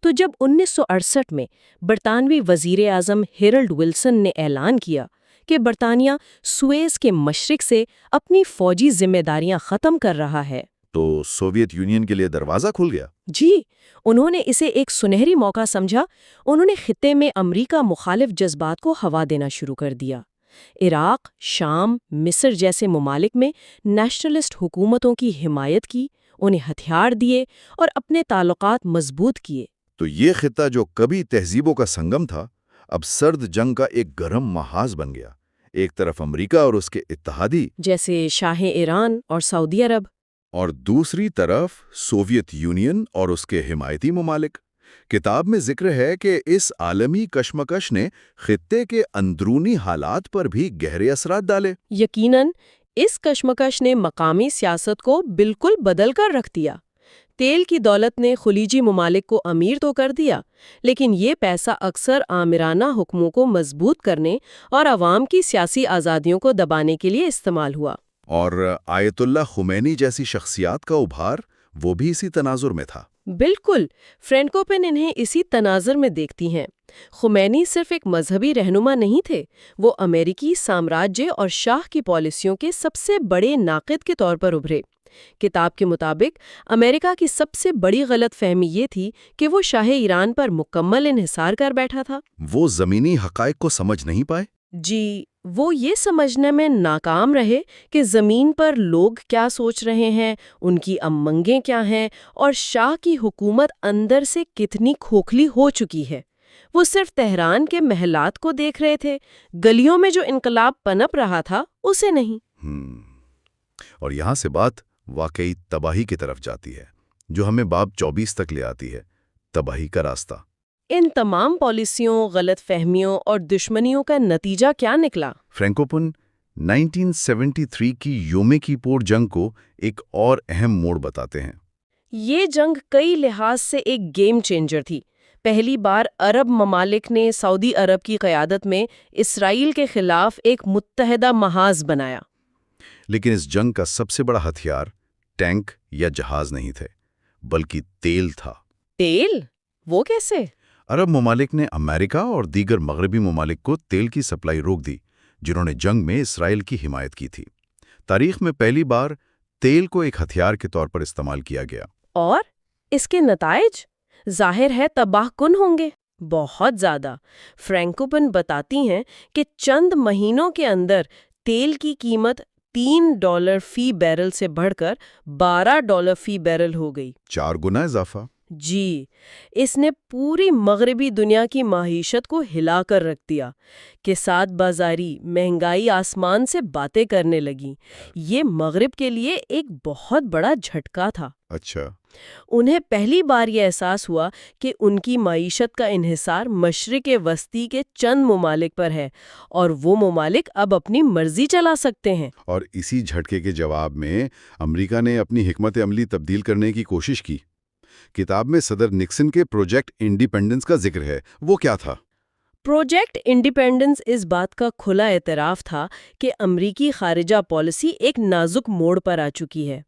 تو جب 1968 میں برطانوی وزیر اعظم ہیرلڈ ولسن نے اعلان کیا کہ برطانیہ سویز کے مشرق سے اپنی فوجی ذمہ داریاں ختم کر رہا ہے، تو سوویت یونین کے لیے دروازہ کھل گیا۔ جی، انہوں نے اسے ایک سنہری موقع سمجھا۔ انہوں نے خطے میں امریکہ مخالف جذبات کو ہوا دینا شروع کر دیا۔ عراق، شام، مصر جیسے ممالک میں نیشنلسٹ حکومتوں کی حمایت کی، انہیں ہتھیار دیے اور اپنے تعلقات مضبوط کیے۔ تو یہ خطہ جو کبھی تہذیبوں کا سنگم تھا، اب سرد جنگ کا ایک گرم محاذ بن گیا۔ ایک طرف امریکہ اور اس کے اتحادی، جیسے شاہ ایران اور سعودی عرب، اور دوسری طرف سوویت یونین اور اس کے حمایتی ممالک۔ کتاب میں ذکر ہے کہ اس عالمی کشمکش نے خطے کے اندرونی حالات پر بھی گہرے اثرات ڈالے۔ یقیناً اس کشمکش نے مقامی سیاست کو بالکل بدل کر رکھ دیا۔ تیل کی دولت نے خلیجی ممالک کو امیر تو کر دیا، لیکن یہ پیسہ اکثر آمرانہ حکموں کو مضبوط کرنے اور عوام کی سیاسی آزادیوں کو دبانے کے لیے استعمال ہوا۔ اور آیت اللہ خمینی جیسی شخصیات کا ابھار وہ بھی اسی تناظر میں تھا۔ بالکل، فرینکوپن انہیں اسی تناظر میں دیکھتی ہیں۔ خمینی صرف ایک مذہبی رہنما نہیں تھے، وہ امریکی سامراجیہ اور شاہ کی پالیسیوں کے سب سے بڑے ناقد کے طور پر ابھرے۔ کتاب کے مطابق امریکہ کی سب سے بڑی غلط فہمی یہ تھی کہ وہ شاہ ایران پر مکمل انحصار کر بیٹھا تھا۔ وہ زمینی حقائق کو سمجھ نہیں پائے۔ جی، وہ یہ سمجھنے میں ناکام رہے کہ زمین پر لوگ کیا سوچ رہے ہیں، ان کی امنگیں کیا ہیں، اور شاہ کی حکومت اندر سے کتنی کھوکھلی ہو چکی ہے۔ وہ صرف تہران کے محلات کو دیکھ رہے تھے، گلیوں میں جو انقلاب پنپ رہا تھا اسے نہیں۔ اور یہاں سے بات واقعی تباہی کی طرف جاتی ہے، جو ہمیں باب 24 تک لے آتی ہے، تباہی کا راستہ۔ ان تمام پالیسیوں، غلط فہمیوں اور دشمنیوں کا نتیجہ کیا نکلا؟ فرینکوپن 1973 کی یوم کیپور جنگ کو ایک اور اہم موڑ بتاتے ہیں۔ یہ جنگ کئی لحاظ سے ایک گیم چینجر تھی۔ پہلی بار عرب ممالک نے سعودی عرب کی قیادت میں اسرائیل کے خلاف ایک متحدہ محاذ بنایا۔ لیکن اس جنگ کا سب سے بڑا ہتھیار ٹینک یا جہاز نہیں تھے، بلکہ تیل تھا۔ تیل؟ وہ کیسے؟ عرب ممالک نے امریکہ اور دیگر مغربی ممالک کو تیل کی سپلائی روک دی، جنہوں نے جنگ میں اسرائیل کی حمایت کی تھی۔ تاریخ میں پہلی بار تیل کو ایک ہتھیار کے طور پر استعمال کیا گیا۔ اور اس کے نتائج ظاہر ہے تباہ کن ہوں گے، بہت زیادہ۔ فرینکوپن بتاتی ہیں کہ چند مہینوں کے اندر تیل کی قیمت $3 فی بیرل سے بڑھ کر $12 فی بیرل ہو گئی۔ 4 گنا اضافہ۔ جی، اس نے پوری مغربی دنیا کی معیشت کو ہلا کر رکھ دیا کہ سات بازاری، مہنگائی آسمان سے باتیں کرنے لگیں۔ یہ مغرب کے لیے ایک بہت بڑا جھٹکا تھا۔ اچھا۔ انہیں پہلی بار یہ احساس ہوا کہ ان کی معیشت کا انحصار مشرق وسطی کے چند ممالک پر ہے، اور وہ ممالک اب اپنی مرضی چلا سکتے ہیں۔ اور اسی جھٹکے کے جواب میں امریکہ نے اپنی حکمت عملی تبدیل کرنے کی کوشش کی۔ کتاب میں صدر نکسن کے پروجیکٹ انڈیپینڈنس کا ذکر ہے، وہ کیا تھا؟ پروجیکٹ انڈیپینڈنس اس بات کا کھلا اعتراف تھا کہ امریکی خارجہ پالیسی ایک نازک موڑ پر آ چکی ہے۔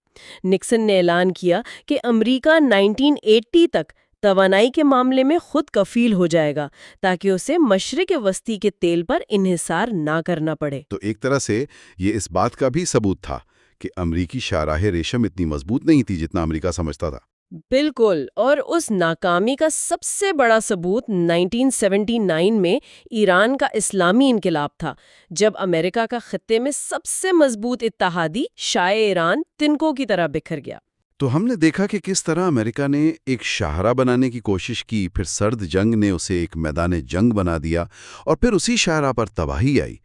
نکسن نے اعلان کیا کہ امریکہ 1980 تک توانائی کے معاملے میں خود کفیل ہو جائے گا، تاکہ اسے مشرق وسطی کے تیل پر انحصار نہ کرنا پڑے۔ تو ایک طرح سے یہ اس بات کا بھی ثبوت تھا کہ امریکی شاہراہ ریشم اتنی مضبوط نہیں تھی جتنا امریکہ سمجھتا تھا۔ بالکل، اور اس ناکامی کا سب سے بڑا ثبوت 1979 میں ایران کا اسلامی انقلاب تھا، جب امریکہ کا خطے میں سب سے مضبوط اتحادی شاہ ایران تنکوں کی طرح بکھر گیا۔ تو ہم نے دیکھا کہ کس طرح امریکہ نے ایک شاہراہ بنانے کی کوشش کی، پھر سرد جنگ نے اسے ایک میدان جنگ بنا دیا، اور پھر اسی شاہراہ پر تباہی آئی۔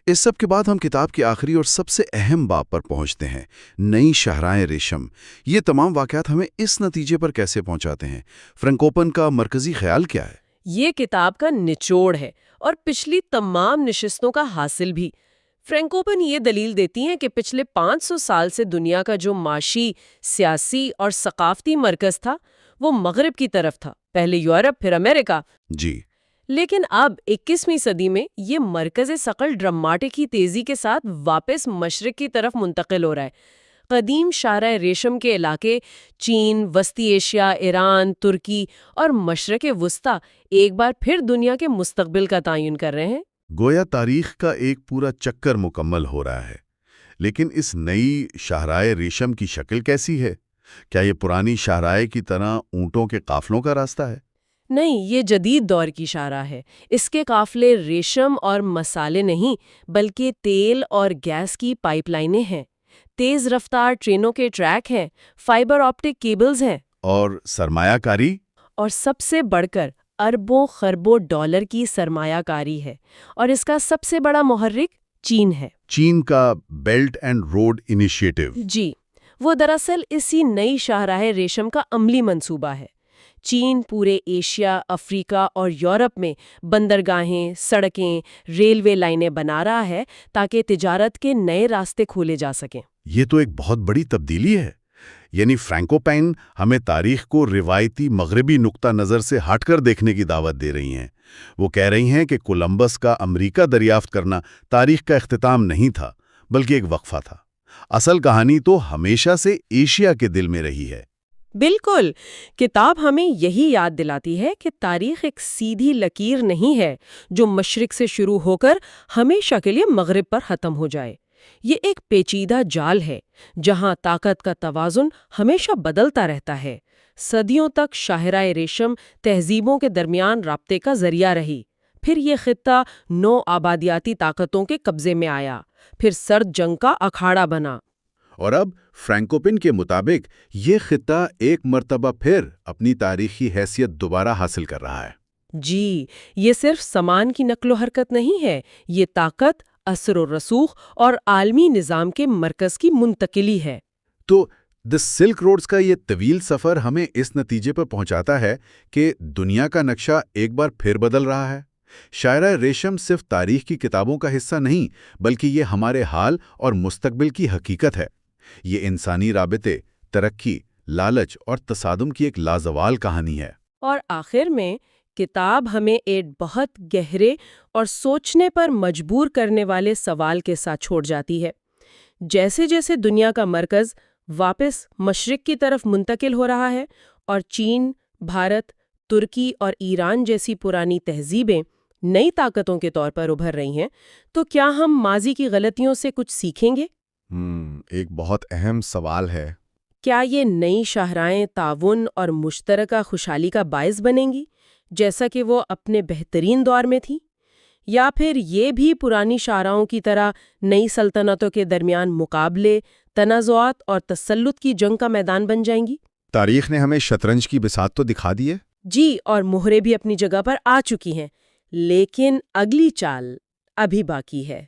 اس سب کے بعد ہم کتاب کے آخری اور سب سے اہم باب پر پہنچتے ہیں، نئی شاہراہیں ریشم۔ یہ تمام واقعات ہمیں اس نتیجے پر کیسے پہنچاتے ہیں؟ فرینکوپن کا مرکزی خیال کیا ہے؟ یہ کتاب کا نچوڑ ہے، اور پچھلی تمام نشستوں کا حاصل بھی۔ فرینکوپن یہ دلیل دیتی ہیں کہ پچھلے 500 سال سے دنیا کا جو معاشی، سیاسی اور ثقافتی مرکز تھا، وہ مغرب کی طرف تھا، پہلے یورپ پھر امریکہ۔ جی، لیکن اب 21ویں صدی میں یہ مرکز ثقل ڈراماٹک تیزی کے ساتھ واپس مشرق کی طرف منتقل ہو رہا ہے۔ قدیم شاہراہ ریشم کے علاقے چین، وسطی ایشیا، ایران، ترکی اور مشرق وسطیٰ ایک بار پھر دنیا کے مستقبل کا تعین کر رہے ہیں۔ گویا تاریخ کا ایک پورا چکر مکمل ہو رہا ہے۔ لیکن اس نئی شاہراہ ریشم کی شکل کیسی ہے؟ کیا یہ پرانی شاہراہیں کی طرح اونٹوں کے قافلوں کا راستہ ہے؟ نہیں، یہ جدید دور کی شاہراہ ہے۔ اس کے قافلے ریشم اور مسالے نہیں بلکہ تیل اور گیس کی پائپ لائنیں ہیں، تیز رفتار ٹرینوں کے ٹریک ہیں، فائبر آپٹک کیبلز ہیں، اور سرمایہ کاری؟ اور سب سے بڑھ کر اربوں خربوں ڈالر کی سرمایہ کاری ہے، اور اس کا سب سے بڑا محرک چین ہے۔ چین کا بیلٹ اینڈ روڈ انیشیٹو؟ جی، وہ دراصل اسی نئی شاہراہ ریشم کا عملی منصوبہ ہے۔ چین پورے ایشیا، افریقہ اور یورپ میں بندرگاہیں، سڑکیں، ریلوے لائنیں بنا رہا ہے تاکہ تجارت کے نئے راستے کھولے جا سکیں۔ یہ تو ایک بہت بڑی تبدیلی ہے۔ یعنی فرینکوپائن ہمیں تاریخ کو روایتی مغربی نقطہ نظر سے ہٹ کر دیکھنے کی دعوت دے رہی ہیں۔ وہ کہہ رہی ہیں کہ کولمبس کا امریکہ دریافت کرنا تاریخ کا اختتام نہیں تھا بلکہ ایک وقفہ تھا۔ اصل کہانی تو ہمیشہ سے ایشیا کے دل میں رہی ہے۔ بالکل، کتاب ہمیں یہی یاد دلاتی ہے کہ تاریخ ایک سیدھی لکیر نہیں ہے جو مشرق سے شروع ہو کر ہمیشہ کے لیے مغرب پر ختم ہو جائے۔ یہ ایک پیچیدہ جال ہے جہاں طاقت کا توازن ہمیشہ بدلتا رہتا ہے۔ صدیوں تک شاہراہ ریشم تہذیبوں کے درمیان رابطے کا ذریعہ رہی، پھر یہ خطہ نو آبادیاتی طاقتوں کے قبضے میں آیا، پھر سرد جنگ کا اکھاڑا بنا، اور اب فرینکوپن کے مطابق یہ خطہ ایک مرتبہ پھر اپنی تاریخی حیثیت دوبارہ حاصل کر رہا ہے۔ جی، یہ صرف سامان کی نقل و حرکت نہیں ہے، یہ طاقت، اثر و رسوخ اور عالمی نظام کے مرکز کی منتقلی ہے۔ تو دی سلک روڈز کا یہ طویل سفر ہمیں اس نتیجے پر پہنچاتا ہے کہ دنیا کا نقشہ ایک بار پھر بدل رہا ہے۔ شاہراہ ریشم صرف تاریخ کی کتابوں کا حصہ نہیں بلکہ یہ ہمارے حال اور مستقبل کی حقیقت ہے۔ یہ انسانی رابطے، ترقی، لالچ اور تصادم کی ایک لازوال کہانی ہے۔ اور آخر میں کتاب ہمیں ایک بہت گہرے اور سوچنے پر مجبور کرنے والے سوال کے ساتھ چھوڑ جاتی ہے۔ جیسے جیسے دنیا کا مرکز واپس مشرق کی طرف منتقل ہو رہا ہے اور چین، بھارت، ترکی اور ایران جیسی پرانی تہذیبیں نئی طاقتوں کے طور پر ابھر رہی ہیں، تو کیا ہم ماضی کی غلطیوں سے کچھ سیکھیں گے؟ ایک بہت اہم سوال ہے۔ کیا یہ نئی شاہراہیں تعاون اور مشترکہ خوشحالی کا باعث بنیں گی جیسا کہ وہ اپنے بہترین دور میں تھی، یا پھر یہ بھی پرانی شاہراہوں کی طرح نئی سلطنتوں کے درمیان مقابلے، تنازعات اور تسلط کی جنگ کا میدان بن جائیں گی؟ تاریخ نے ہمیں شطرنج کی بساط تو دکھا دی ہے۔ جی، اور مہرے بھی اپنی جگہ پر آ چکی ہیں، لیکن اگلی چال ابھی باقی ہے۔